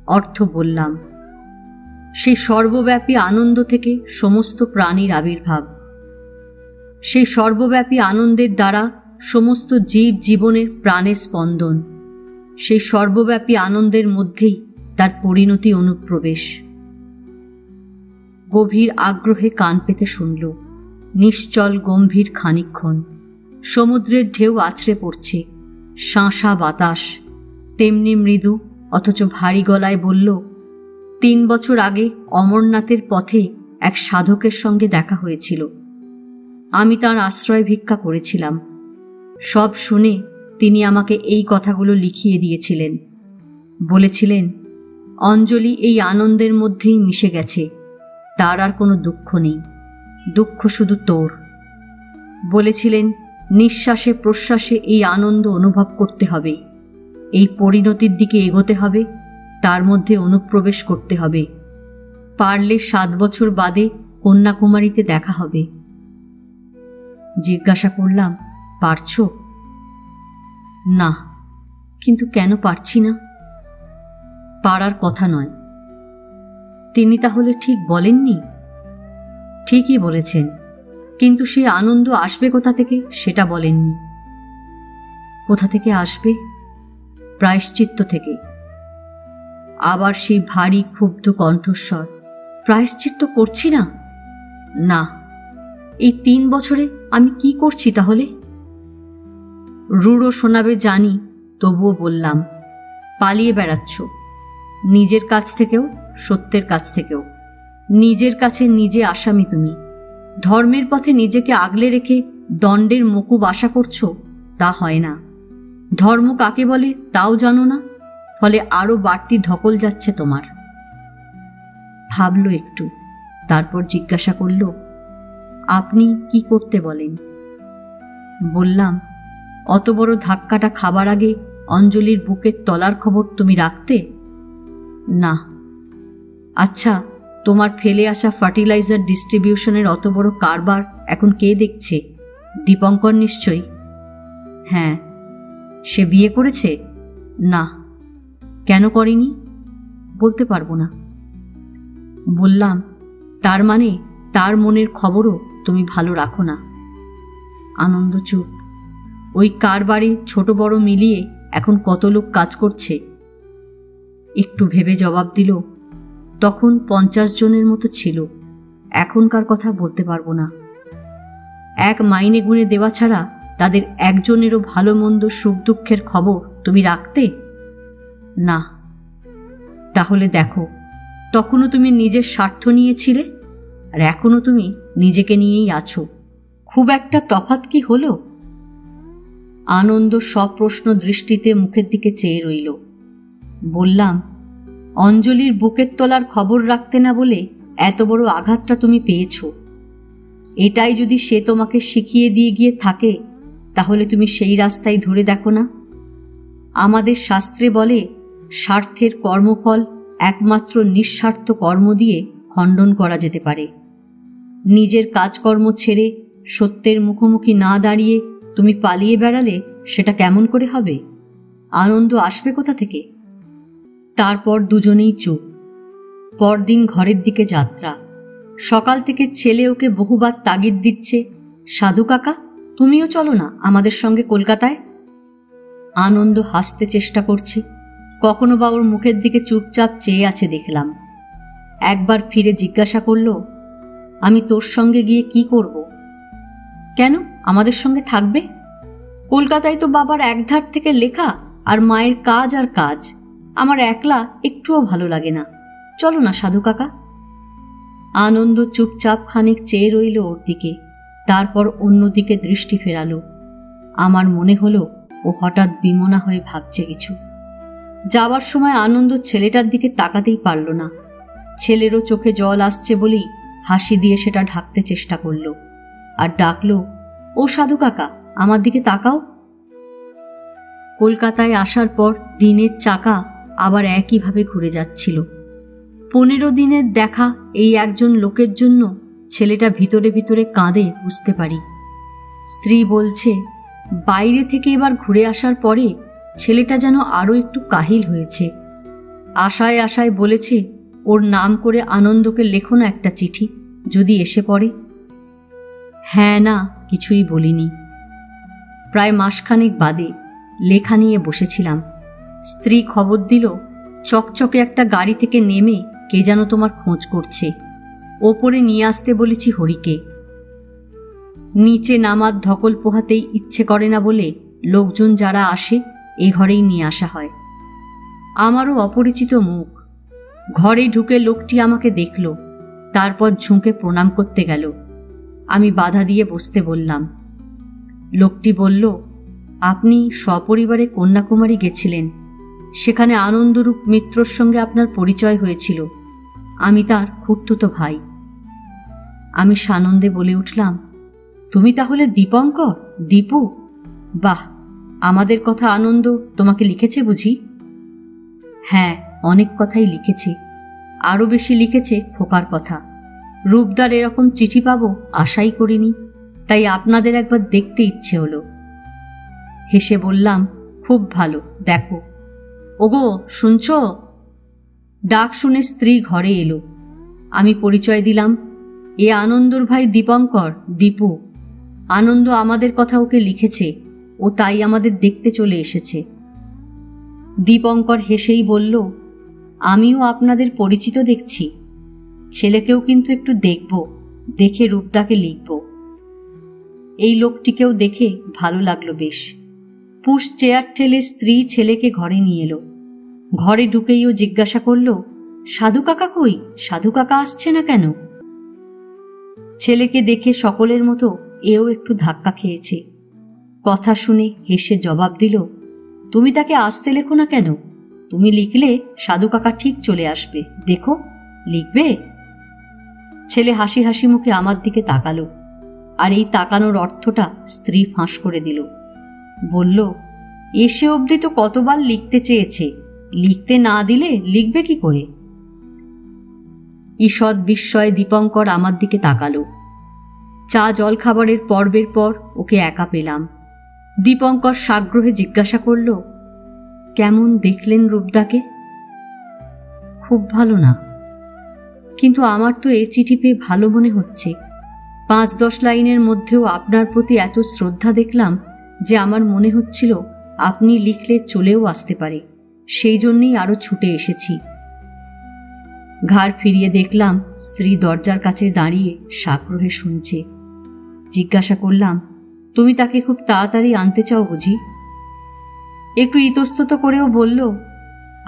অর্থ বললাম, সেই সর্বব্যাপী আনন্দ থেকে সমস্ত প্রাণীর আবির্ভাব। সেই সর্বব্যাপী আনন্দের দ্বারা সমস্ত জীব জীবনের প্রাণের স্পন্দন। সেই সর্বব্যাপী আনন্দের মধ্যেই তার পরিণতি অনুপ্রবেশ। গভীর আগ্রহে কান পেতে শুনল। নিশ্চল গম্ভীর খানিকক্ষণ। সমুদ্রের ঢেউ আছড়ে পড়ছে, শাঁসা বাতাস, তেমনি মৃদু অথচ ভারী গলায় বলল, 3 বছর আগে অমরনাথের পথে এক সাধকের সঙ্গে দেখা হয়েছিল। আমি তার আশ্রয় ভিক্ষা করেছিলাম। সব শুনে তিনি আমাকে এই কথাগুলো লিখিয়ে দিয়েছিলেন। বলেছিলেন, অঞ্জলি এই আনন্দের মধ্যেই মিশে গেছে, তার আর কোনো দুঃখ নেই, দুঃখ শুধু তোর। বলেছিলেন, নিঃশ্বাসে প্রশ্বাসে এই আনন্দ অনুভব করতে হবে, এই পরিণতির দিকে এগোতে হবে, তার মধ্যে অনুপ্রবেশ করতে হবে। পারলে 7 বছর বাদে কন্যাকুমারীতে দেখা হবে। জিজ্ঞাসা করলাম, পারছো? না। কিন্তু কেন পারছি না? পারার কথা নয়। তিনি তাহলে ঠিক বলেননি? ঠিকই বলেছেন, কিন্তু সেই আনন্দ আসবে কোথা থেকে সেটা বলেননি। কোথা থেকে আসবে? প্রায়শ্চিত্ত থেকে। আবার সেই ভারী ক্ষুব্ধ কণ্ঠস্বর, প্রায়শ্চিত্ত করছি না? না। এই 3 বছরে আমি কি করছি তাহলে? রূঢ় শোনাবে জানি, তবুও বললাম, পালিয়ে বেড়াচ্ছ, নিজের কাছ থেকেও সত্যের কাছ থেকেও। নিজের কাছে নিজে আসামি তুমি। ধর্মের পথে নিজেকে আগলে রেখে দণ্ডের মুকুব আশা করছো, তা হয় না। ধর্ম কাকে বলে তাও জানো না, ফলে আরো বাড়তি ধকল যাচ্ছে তোমার। ভাবল একটু, তারপর জিজ্ঞাসা করল, আপনি কি করতে বলেন? বললাম, অত বড় ধাক্কাটা খাবার আগে অঞ্জলির বুকের তলার খবর তুমি রাখতে? না। আচ্ছা, তোমার ফেলে আসা ফার্টিলাইজার ডিস্ট্রিবিউশনের অত বড় কারবার এখন কে দেখছে? দীপঙ্কর নিশ্চয়ই। হ্যাঁ। সে বিয়ে করেছে? না। কেন করেনি? বলতে পারবো না। বললাম, তার মানে তার মনের খবরও তুমি ভালো রাখো না। আনন্দ চুপ। ওই কারবারে ছোট বড় মিলিয়ে এখন কত লোক কাজ করছে? একটু ভেবে জবাব দিল, তখন 50 জনের মতো ছিল, এখনকার কথা বলতে পারবো না। এক মাইনে গুণে দেওয়া ছাড়া তাদের একজনেরও ভালো মন্দ সুখ দুঃখের খবর তুমি রাখতে? না। তাহলে দেখো, তখনও তুমি নিজের স্বার্থ নিয়েছিলে, আর এখনো তুমি নিজেকে নিয়েই আছো। খুব একটা তফাৎ কি হলো? আনন্দ সপ্রশ্ন দৃষ্টিতে মুখের দিকে চেয়ে রইল। বললাম, অঞ্জলির বুকের তলার খবর রাখতে না বলে এত বড় আঘাতটা তুমি পেয়েছ। এটাই যদি সে তোমাকে শিখিয়ে দিয়ে গিয়ে থাকে, তাহলে তুমি সেই রাস্তায় ধরে দেখো না। আমাদের শাস্ত্রে বলে, স্বার্থের কর্মফল একমাত্র নিঃস্বার্থ কর্ম দিয়ে খণ্ডন করা যেতে পারে। নিজের কাজকর্ম ছেড়ে সত্যের মুখোমুখি না দাঁড়িয়ে তুমি পালিয়ে বেড়ালে সেটা কেমন করে হবে? আনন্দ আসবে কোথা থেকে? তারপর দুজনেই চুপ। পরদিন ঘরের দিকে যাত্রা। সকাল থেকে ছেলে ওকে বহুবার তাগিদ দিচ্ছে, সাধু কাকা, তুমিও চলো না আমাদের সঙ্গে কলকাতায়। আনন্দ হাসতে চেষ্টা করছে, কখনো বা ওর মুখের দিকে চুপচাপ চেয়ে আছে দেখলাম। একবার ফিরে জিজ্ঞাসা করল, আমি তোর সঙ্গে গিয়ে কি করব? কেন আমাদের সঙ্গে থাকবে? কলকাতায় তো বাবার একধার থেকে লেখা আর মায়ের কাজ আর কাজ। আমার একলা একটুও ভালো লাগে না। চলো না সাধু কাকা। আনন্দ চুপচাপ খানিক চেয়ে রইল ওর দিকে, তারপর অন্যদিকে দৃষ্টি ফেরালো। আমার মনে হলো ও হঠাৎ বিমনা হয়ে ভাবছে কিছু। যাবার সময় আনন্দ ছেলেটার দিকে তাকাতেই পারল না। ছেলেরও চোখে জল আসছে বলেই হাসি দিয়ে সেটা ঢাকতে চেষ্টা করল, আর ডাকলো, ও সাধু কাকা, আমার দিকে তাকাও। কলকাতায় আসার পর দিনের চাকা আবার একইভাবে ঘুরে যাচ্ছিল। 15 দিনের দেখা এই একজন লোকের জন্য ছেলেটা ভিতরে ভিতরে কাঁদে বুঝতে পারি। স্ত্রী বলছে, বাইরে থেকে এবার ঘুরে আসার পরে ছেলেটা যেন আরও একটু কাহিল হয়েছে। আশায় আশায় বলেছে, ওর নাম করে আনন্দকে লেখো না একটা চিঠি, যদি এসে পড়ে। হ্যাঁ না কিছুই বলিনি। প্রায় মাসখানেক বাদে লেখা নিয়ে বসেছিলাম। স্ত্রী খবর দিল, চকচকে একটা গাড়ি থেকে নেমে কে যেন তোমার খোঁজ করছে, ওপরে নিয়ে আসতে বলেছি হরিকে। নিচে নামার ধকল পোহাতেই ইচ্ছে করে না বলে লোকজন যারা আসে এ ঘরেই নিয়ে আসা হয়। আমারও অপরিচিত মুখ। ঘরে ঢুকে লোকটি আমাকে দেখল, তারপর ঝুঁকে প্রণাম করতে গেল। আমি বাধা দিয়ে বসতে বললাম। লোকটি বলল, আপনি সপরিবারে কন্যাকুমারী গেছিলেন, সেখানে আনন্দরূপ মিত্রর সঙ্গে আপনার পরিচয় হয়েছিল। আমি তার খুড়তুতো ভাই। আমি সানন্দে বলে উঠলাম, তুমি তাহলে দীপঙ্কর, দীপু? বাহ, আমাদের কথা আনন্দ তোমাকে লিখেছে বুঝি? হ্যাঁ, অনেক কথাই লিখেছে, আরও বেশি লিখেছে খোকার কথা। রূপদার এরকম চিঠি পাবো আশাই করিনি, তাই আপনাদের একবার দেখতে ইচ্ছে হলো। হেসে বললাম, খুব ভালো, দেখো। ওগো শুনছ? ডাক শুনে স্ত্রী ঘরে এলো। আমি পরিচয় দিলাম, এ আনন্দর ভাই দীপঙ্কর, দীপু। আনন্দ আমাদের কথা ওকে লিখেছে, ও তাই আমাদের দেখতে চলে এসেছে। দীপঙ্কর হেসেই বলল, আমিও আপনাদের পরিচিত দেখছি। ছেলেকেও কিন্তু একটু দেখব, দেখে রূপদাকে লিখব। এই লোকটিকেও দেখে ভালো লাগলো বেশ। পুষ চেয়ার ঠেলে স্ত্রী ছেলেকে ঘরে নিয়ে এলো। ঘরে ঢুকেই ও জিজ্ঞাসা করল, সাধু কাকা কই? সাধু কাকা আসছে না কেন? ছেলেকে দেখে সকলের মতো এও একটু ধাক্কা খেয়েছে। কথা শুনে হেসে জবাব দিল, তুমি তাকে আসতে লেখো না কেন? তুমি লিখলে সাধু কাকা ঠিক চলে আসবে, দেখো, লিখবে? ছেলে হাসি হাসি মুখে আমার দিকে তাকালো, আর এই তাকানোর অর্থটা স্ত্রী ফাঁস করে দিল। বলল, এসে অবধি তো কতবার লিখতে চেয়েছে, লিখতে না দিলে লিখবে কি করে? ঈষৎ বিস্ময়ে দীপঙ্কর আমার দিকে তাকালো। চা জল খাবারের পর্বের পর ওকে একা পেলাম। দীপঙ্কর সাগ্রহে জিজ্ঞাসা করল, কেমন দেখলেন রূপদাকে? খুব ভালো না, কিন্তু আমার তো এ চিঠি পেয়ে ভালো মনে হচ্ছে। 5-10 লাইনের মধ্যেও আপনার প্রতি এত শ্রদ্ধা দেখলাম যে আমার মনে হচ্ছিল আপনি লিখলে চলেও আসতে পারে, সেই জন্যই আরো ছুটে এসেছি। ঘাড় ফিরিয়ে দেখলাম স্ত্রী দরজার কাছে দাঁড়িয়ে সাগ্রহে শুনছে। জিজ্ঞাসা করলাম, তুমি তাকে খুব তাড়াতাড়ি আনতে চাও বুঝি? একটু ইতস্তত করেও বলল,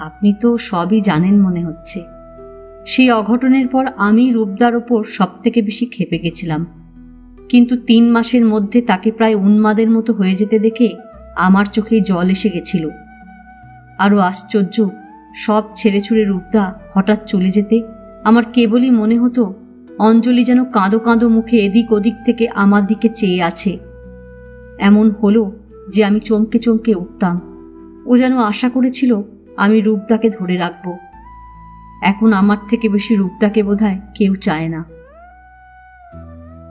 আপনি তো সবই জানেন মনে হচ্ছে। সেই অঘটনের পর আমি রূপদার ওপর সবথেকে বেশি ক্ষেপে গেছিলাম, কিন্তু 3 মাসের মধ্যে তাকে প্রায় উন্মাদের মতো হয়ে যেতে দেখে আমার চোখে জল এসে গেছিল। আরও আশ্চর্য, সব ছেড়ে ছুড়ে রূপদা হঠাৎ চলে যেতে আমার কেবলই মনে হতো অঞ্জলি যেন কাঁদো কাঁদো মুখে এদিক ওদিক থেকে আমার দিকে চেয়ে আছে। এমন হলো যে আমি চমকে চমকে উঠতাম। ও যেন আশা করেছিল আমি রূপদাকে ধরে রাখব। এখন আমার থেকে বেশি রূপদাকে বোধহয় কেউ চায় না।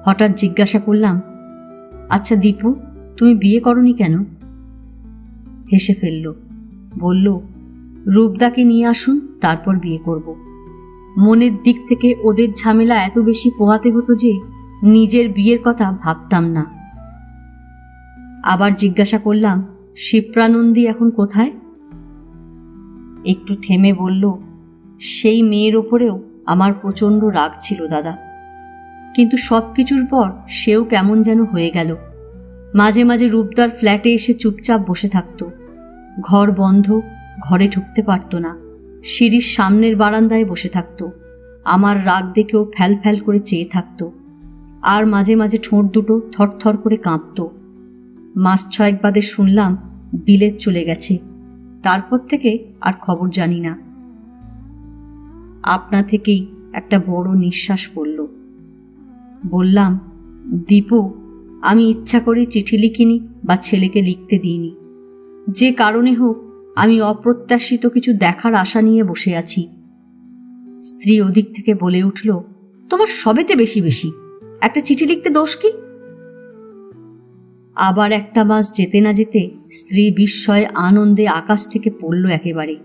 হঠাৎ জিজ্ঞাসা করলাম, আচ্ছা দীপু, তুমি বিয়ে করনি কেন? হেসে ফেলল, বলল, রূপদাকে নিয়ে আসুন, তারপর বিয়ে করব। মনের দিক থেকে ওদের ঝামেলা এত বেশি পোহাতে হতো যে নিজের বিয়ের কথা ভাবতাম না। আবার জিজ্ঞাসা করলাম, শিপ্রানন্দী এখন কোথায়? একটু থেমে বলল, সেই মেয়ের ওপরেও আমার প্রচণ্ড রাগ ছিল দাদা, কিন্তু সব কিছুর পর সেও কেমন যেন হয়ে গেল। মাঝে মাঝে রূপদার ফ্ল্যাটে এসে চুপচাপ বসে থাকত। ঘর বন্ধ, ঘরে ঢুকতে পারত না। সিঁড়ির সামনের বারান্দায় বসে থাকত। আমার রাগ দেখেও ফ্যাল ফ্যাল করে চেয়ে থাকত, আর মাঝে মাঝে ঠোঁট দুটো থরথর করে কাঁপত। মাস 6 বাদে শুনলাম বিলেত চলে গেছে। তারপর থেকে আর খবর জানি না। আপনা থেকেই একটা বড় নিঃশ্বাস পড়ল। বললাম, দীপু, আমি ইচ্ছা করে চিঠি লিখিনি বা ছেলেকে লিখতে দিইনি। যে কারণে হোক আমি অপ্রত্যাশিত কিছু দেখার আশা নিয়ে বসে আছি। স্ত্রী ওদিক থেকে বলে উঠল, তোমার সবেতে বেশি বেশি, একটা চিঠি লিখতে দোষ কি? আবার একটা মাস যেতে না যেতে স্ত্রী বিস্ময়ে আনন্দে আকাশ থেকে পড়ল একেবারে।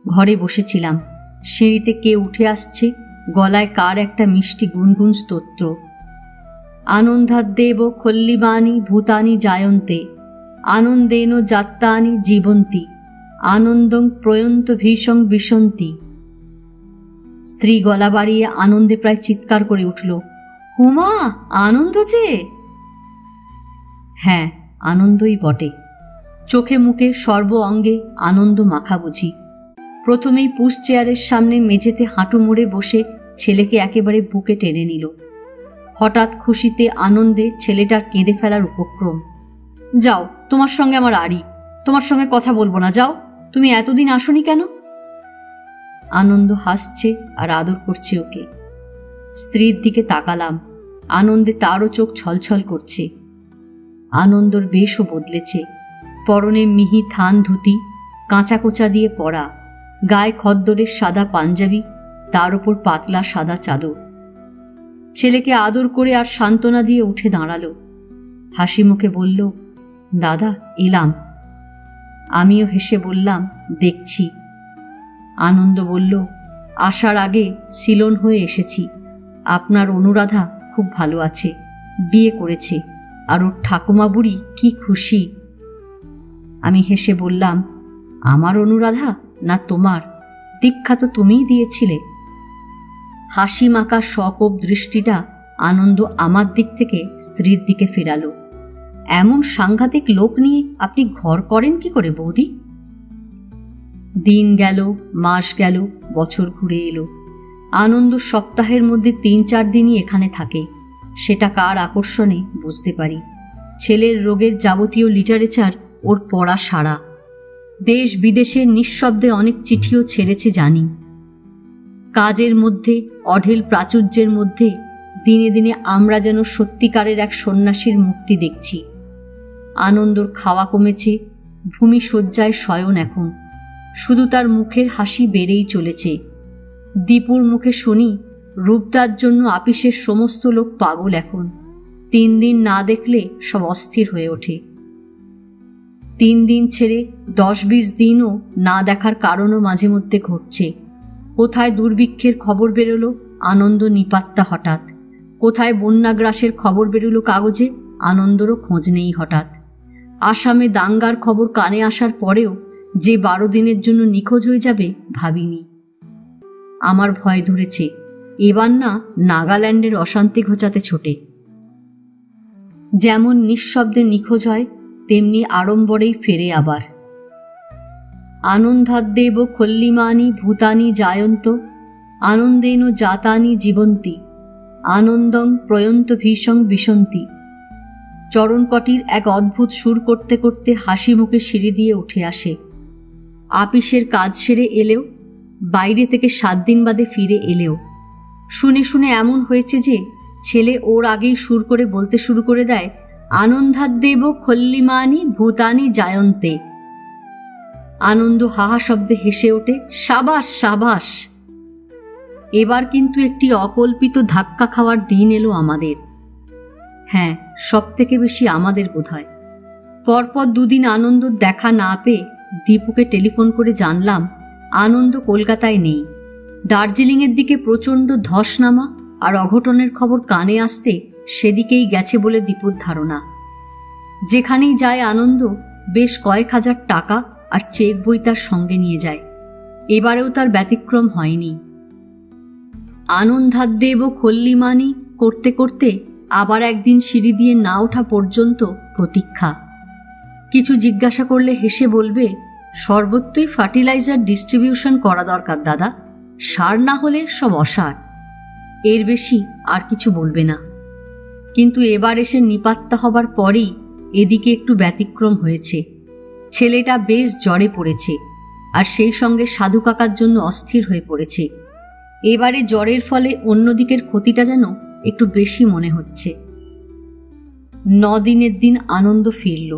ঘরে বসেছিলাম, সিঁড়িতে কে উঠে আসছে, গলায় কার একটা মিষ্টি গুনগুন স্তোত্র। আনন্দাদ্দেব খল্লিবানি ভূতানি জায়ন্তে, আনন্দেন যাত্তানি জীবন্তি, আনন্দং প্রয়ন্ত ভীষং বিশন্তি। স্ত্রী গলা বাড়িয়ে আনন্দে প্রায় চিৎকার করে উঠল, হুমা, আনন্দ যে! হ্যাঁ, আনন্দই বটে। চোখে মুখে সর্ব অঙ্গে আনন্দ মাখা বুঝি। প্রথমেই পুশ চেয়ারের সামনে মেঝেতে হাঁটু মুড়ে বসে ছেলেকে একেবারে বুকে টেনে নিল। হঠাৎ খুশিতে আনন্দে ছেলেটার কেঁদে ফেলার উপক্রম। যাও, তোমার সঙ্গে আমার আড়ি, তোমার সঙ্গে কথা বলবো না, যাও। তুমি এতদিন আসনি কেন? আনন্দ হাসছে আর আদর করছে ওকে। স্ত্রীর দিকে তাকালাম, আনন্দে তারও চোখ ছলছল করছে। আনন্দর বেশও বদলেছে। পরনে মিহি থান ধুতি, কাঁচা কোচা দিয়ে পরা, গায়ে খদ্দরের সাদা পাঞ্জাবি, তার ওপর পাতলা সাদা চাদর। ছেলেকে আদর করে আর সান্ত্বনা দিয়ে উঠে দাঁড়ালো। হাসি মুখে বলল, দাদা, এলাম। আমিও হেসে বললাম, দেখছি। আনন্দ বলল, আসার আগে সিলন হয়ে এসেছি। আপনার অনুরাধা খুব ভালো আছে, বিয়ে করেছে, আর ওর ঠাকুমা বুড়ি কি খুশি। আমি হেসে বললাম, আমার অনুরাধা না তোমার? দীক্ষা তো তুমিই দিয়েছিলে। হাসি মাখা সকোপ দৃষ্টিটা আনন্দ আমার দিক থেকে স্ত্রীর দিকে ফেরালো। এমন সাংঘাতিক লোক নিয়ে আপনি ঘর করেন কি করে বৌদি? দিন গেল, মাস গেল, বছর ঘুরে এলো। আনন্দ সপ্তাহের মধ্যে 3-4 দিনই এখানে থাকে। সেটা কার আকর্ষণে বুঝতে পারি। ছেলের রোগের যাবতীয় লিটারেচার ওর পড়া সারা। দেশ বিদেশের নিঃশব্দে অনেক চিঠিও ছেড়েছে জানি। কাজের মধ্যে, অঢেল প্রাচুর্যের মধ্যে দিনে দিনে আমরা যেন সত্যিকারের এক সন্ন্যাসীর মুক্তি দেখছি। আনন্দর খাওয়া কমেছে, ভূমি শয্যায় শয়ন এখন। শুধু তার মুখের হাসি বেড়েই চলেছে। দীপুর মুখে শুনি, রূপদার জন্য আপিসের সমস্ত লোক পাগল এখন। 3 দিন না দেখলে সব অস্থির হয়ে ওঠে। 3 দিন ছেড়ে 10-20 দিনও না দেখার কারণও মাঝে মধ্যে ঘটছে। কোথায় দুর্ভিক্ষের খবর বেরোলো, আনন্দ নিপাত্তা হঠাৎ। কোথায় বন্যাগ্রাসের খবর বেরোলো কাগজে, আনন্দরও খোঁজ নেই হঠাৎ। আসামে দাঙ্গার খবর কানে আসার পরেও যে 12 দিনের জন্য নিখোঁজ হয়ে যাবে ভাবিনি। আমার ভয় ধরেছে, এবার না নাগাল্যান্ডের অশান্তি ঘোচাতে ছোটে। যেমন নিঃশব্দে নিখোঁজ হয়, তেমনি আড়ম্বরেই ফেরে আবার। আনন্দাদ্দেব খল্লিমানি ভূতানি জায়ন্ত, আনন্দেন জাতানি জীবন্তি, আনন্দং প্রয়ন্ত ভীষং বিশন্তি। চরণকটির এক অদ্ভুত সুর করতে করতে হাসি মুখে সিঁড়ি দিয়ে উঠে আসে। আপিসের কাজ সেরে এলেও, বাইরে থেকে 7 দিন বাদে ফিরে এলেও শুনে শুনে এমন হয়েছে যে ছেলে ওর আগেই সুর করে বলতে শুরু করে দেয়, আনন্দাদ্দেব খল্লিমানি ভূতানি জায়ন্তে। আনন্দ হাহা শব্দে হেসে ওঠে, সাবাস সাবাস। এবার কিন্তু একটি অকল্পিত ধাক্কা খাওয়ার দিন এলো আমাদের। হ্যাঁ, সব থেকে বেশি আমাদের বোধহয়। পরপর 2 দিন আনন্দ দেখা না পেয়ে দীপুকে টেলিফোন করে জানলাম আনন্দ কলকাতায় নেই। দার্জিলিংয়ের দিকে প্রচণ্ড ধস নামা আর অঘটনের খবর কানে আসতে সেদিকেই গেছে বলে দীপুর ধারণা। যেখানেই যায় আনন্দ বেশ কয়েক হাজার টাকা আর চেক বই তার সঙ্গে নিয়ে যায়। এবারেও তার ব্যতিক্রম হয়নি। আনন্দাদ্দেব খল্লিমানি করতে করতে আবার একদিন সিঁড়ি দিয়ে না ওঠা পর্যন্ত প্রতীক্ষা। কিছু জিজ্ঞাসা করলে হেসে বলবে, সর্বত্রই ফার্টিলাইজার ডিস্ট্রিবিউশন করা দরকার দাদা, সার না হলে সব অসার। এর বেশি আর কিছু বলবে না। কিন্তু এবার এসে নিপাত্তা হবার পরেই এদিকে একটু ব্যতিক্রম হয়েছে। ছেলেটা বেশ জ্বরে পড়েছে, আর সেই সঙ্গে সাধু কাকার জন্য অস্থির হয়ে পড়েছে। এবারে জ্বরের ফলে অন্যদিকের ক্ষতিটা যেন একটু বেশি মনে হচ্ছে। 9 দিনের দিন আনন্দ ফিরল।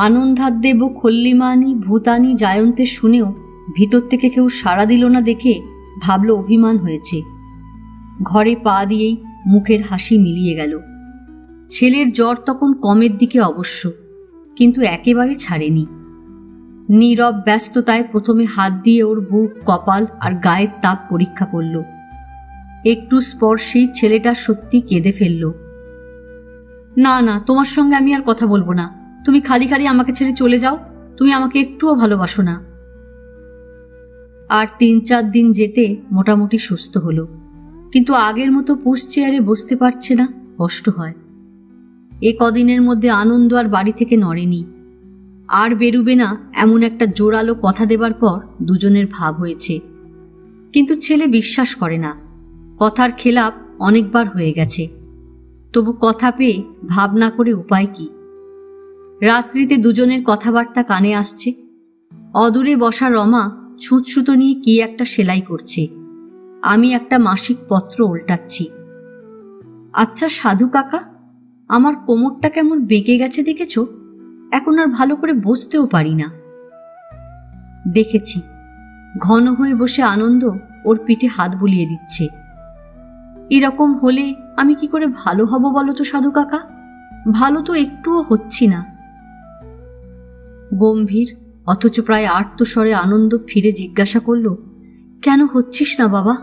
আনন্দাদেব খল্লিমানি ভূতানি জায়ন্তে শুনেও ভিতর থেকে কেউ সাড়া দিল না দেখে ভাবল অভিমান হয়েছে। ঘরে পা দিয়েই মুখের হাসি মিলিয়ে গেল। ছেলের জ্বর তখন কমের দিকে অবশ্য, কিন্তু একেবারে ছাড়েনি। নীরব ব্যস্ততায় প্রথমে হাত দিয়ে ওর বুক, কপাল আর গায়ের তাপ পরীক্ষা করল। একটু স্পর্শেই ছেলেটা সত্যি কেঁদে ফেলল। না না, তোমার সঙ্গে আমি আর কথা বলবো না। তুমি খালি খালি আমাকে ছেড়ে চলে যাও। তুমি আমাকে একটুও ভালোবাসো না। আর 3-4 দিন যেতে মোটামুটি সুস্থ হলো, কিন্তু আগের মতো পুশ চেয়ারে বসতে পারছে না, কষ্ট হয়। এ কদিনের মধ্যে আনন্দ আর বাড়ি থেকে নড়েনি। আর বেরুবে না এমন একটা জোরালো কথা দেবার পর দুজনের ভাব হয়েছে। কিন্তু ছেলে বিশ্বাস করে না। কথার খেলাপ অনেকবার হয়ে গেছে, তবু কথা পেয়ে ভাব না করে উপায় কি। রাত্রিতে দুজনের কথাবার্তা কানে আসছে। অদূরে বসা রমা ছুঁচসুতো নিয়ে কি একটা সেলাই করছে। আমি একটা মাসিক পত্র উল্টাচ্ছি। আচ্ছা সাধু কাকা, আমার কোমরটা কেমন বেঁকে গেছে দেখেছ? এখন আর ভালো করে বসতেও পারি না। দেখেছি। ঘন হয়ে বসে আনন্দ ওর পিঠে হাত বুলিয়ে দিচ্ছে। এরকম হলে আমি কি করে ভালো হব বলো তো সাধু কাকা? ভালো তো একটুও হচ্ছি না। গম্ভীর অথচ প্রায় আর্তস্বরে আনন্দ ফিরে জিজ্ঞাসা করল, কেন হচ্ছিস না বাবা?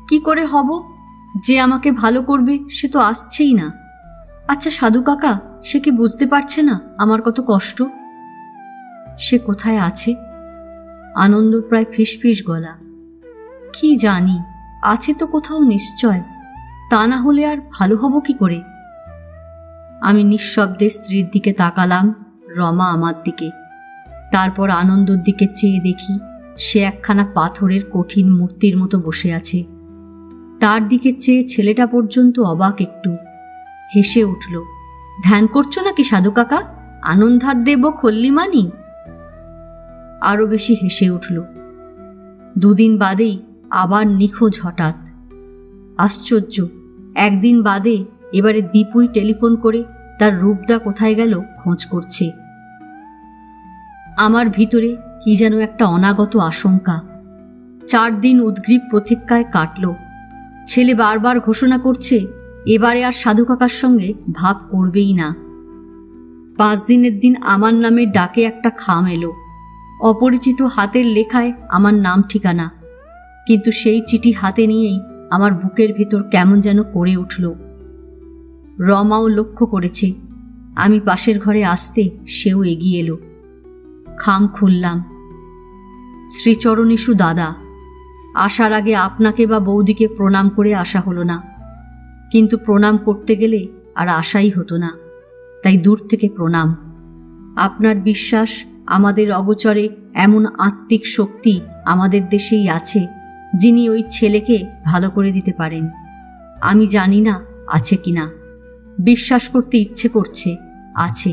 কি করে হব? যে আমাকে ভালো করবে সে তো আসছেই না। আচ্ছা সাধু কাকা, সে কি বুঝতে পারছে না আমার কত কষ্ট? সে কোথায় আছে? আনন্দ প্রায় ফিসফিস গলা। কি জানি, আছে তো কোথাও নিশ্চয়। তা না হলে আর ভালো হব কি করে? আমি নিঃশব্দে স্ত্রীর দিকে তাকালাম, রমা আমার দিকে। তারপর আনন্দর দিকে চেয়ে দেখি সে একখানা পাথরের কঠিন মূর্তির মতো বসে আছে। তার দিকে চেয়ে ছেলেটা পর্যন্ত অবাক একটু। হেসে উঠল। ধ্যান করছো নাকি সাধু কাকা? আনন্দাদেব খল্লিমানি। আরো বেশি হেসে উঠল। 2 দিন বাদেই আবার নিখোঁজ হঠাৎ। আশ্চর্য, 1 দিন বাদে এবারে দীপুই টেলিফোন করে তার রূপদা কোথায় গেল খোঁজ করছে। আমার ভিতরে কি যেন একটা অনাগত আশঙ্কা। 4 দিন উদ্গ্রীব প্রতীক্ষায় কাটল। ছেলে বারবার ঘোষণা করছে এবারে আর সাধু কাকার সঙ্গে ভাব করবেই না। 5 দিনের দিন আমার নামে ডাকে একটা খাম এলো। অপরিচিত হাতের লেখায় আমার নাম ঠিকানা, কিন্তু সেই চিঠি হাতে নিয়েই আমার বুকের ভিতর কেমন যেন করে উঠল। রমাও লক্ষ্য করেছে। আমি পাশের ঘরে আসতে সেও এগিয়ে এলো। খাম খুললাম। শ্রীচরণেশু দাদা, আসার আগে আপনাকে বা বৌদিকে প্রণাম করে আসা হলো না, কিন্তু প্রণাম করতে গেলে আর আশাই হতো না, তাই দূর থেকে প্রণাম। আপনার বিশ্বাস আমাদের অগোচরে এমন আত্মিক শক্তি আমাদের দেশেই আছে যিনি ওই ছেলেকে ভালো করে দিতে পারেন। আমি জানি না আছে কিনা, বিশ্বাস করতে ইচ্ছে করছে আছে।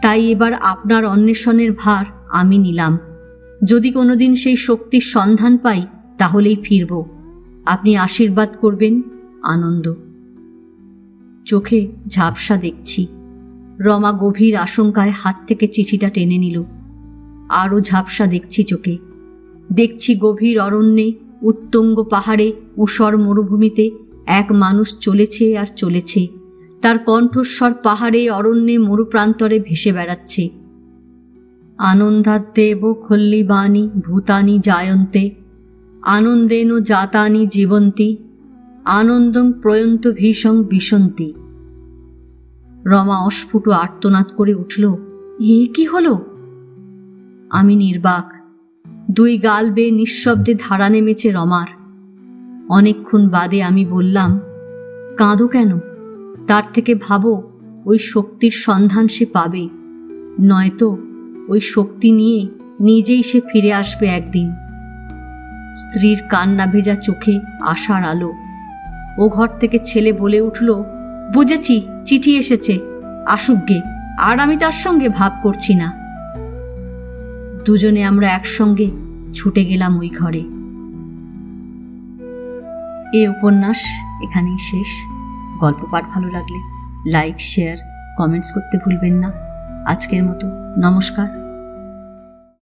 তাই এবার আপনার অন্বেষণের ভার আমি নিলাম। যদি কোনোদিন সেই শক্তির সন্ধান পাই তাহলেই ফিরব। আপনি আশীর্বাদ করবেন। আনন্দ। চোখে ঝাপসা দেখছি। রমা গভীর আশঙ্কায় হাত থেকে চিঠিটা টেনে নিল। আরও ঝাপসা দেখছি চোখে। দেখছি গভীর অরণ্যে, উত্তুঙ্গ পাহাড়ে, ঊষর মরুভূমিতে এক মানুষ চলেছে আর চলেছে। তার কণ্ঠস্বর পাহাড়ে, অরণ্যে, মরুপ্রান্তরে ভেসে বেড়াচ্ছে। আনন্দাদেব খল্লিবাণী ভূতানি জায়ন্তে, আনন্দেন জাতানি জীবন্তি, আনন্দং প্রয়ন্ত ভীষং বিশন্তি। রমা অস্ফুট আর্তনাদ করে উঠল। এ কি হলো? আমি নির্বাক। 2 গাল বেয়ে নিঃশব্দে ধারা নেমেছে রমার। অনেকক্ষণ বাদে আমি বললাম, কাঁদো কেন? তার থেকে ভাবো ওই শক্তির সন্ধান সে পাবে, নয়তো ওই শক্তি নিয়ে নিজেই সে ফিরে আসবে একদিন। স্ত্রীর কান্না ভেজা চোখে আশার আলো। ও ঘর থেকে ছেলে বলে উঠল, বুঝেছি, চিঠি এসেছে, আসুক গে, আর আমি তার সঙ্গে ভাব করছি না। দুজনে আমরা একসঙ্গে ছুটে গেলাম ওই ঘরে। এ উপন্যাস এখানেই শেষ। গল্প পাঠ ভালো লাগলে লাইক, শেয়ার, কমেন্টস করতে ভুলবেন না। আজকের মতো নমস্কার।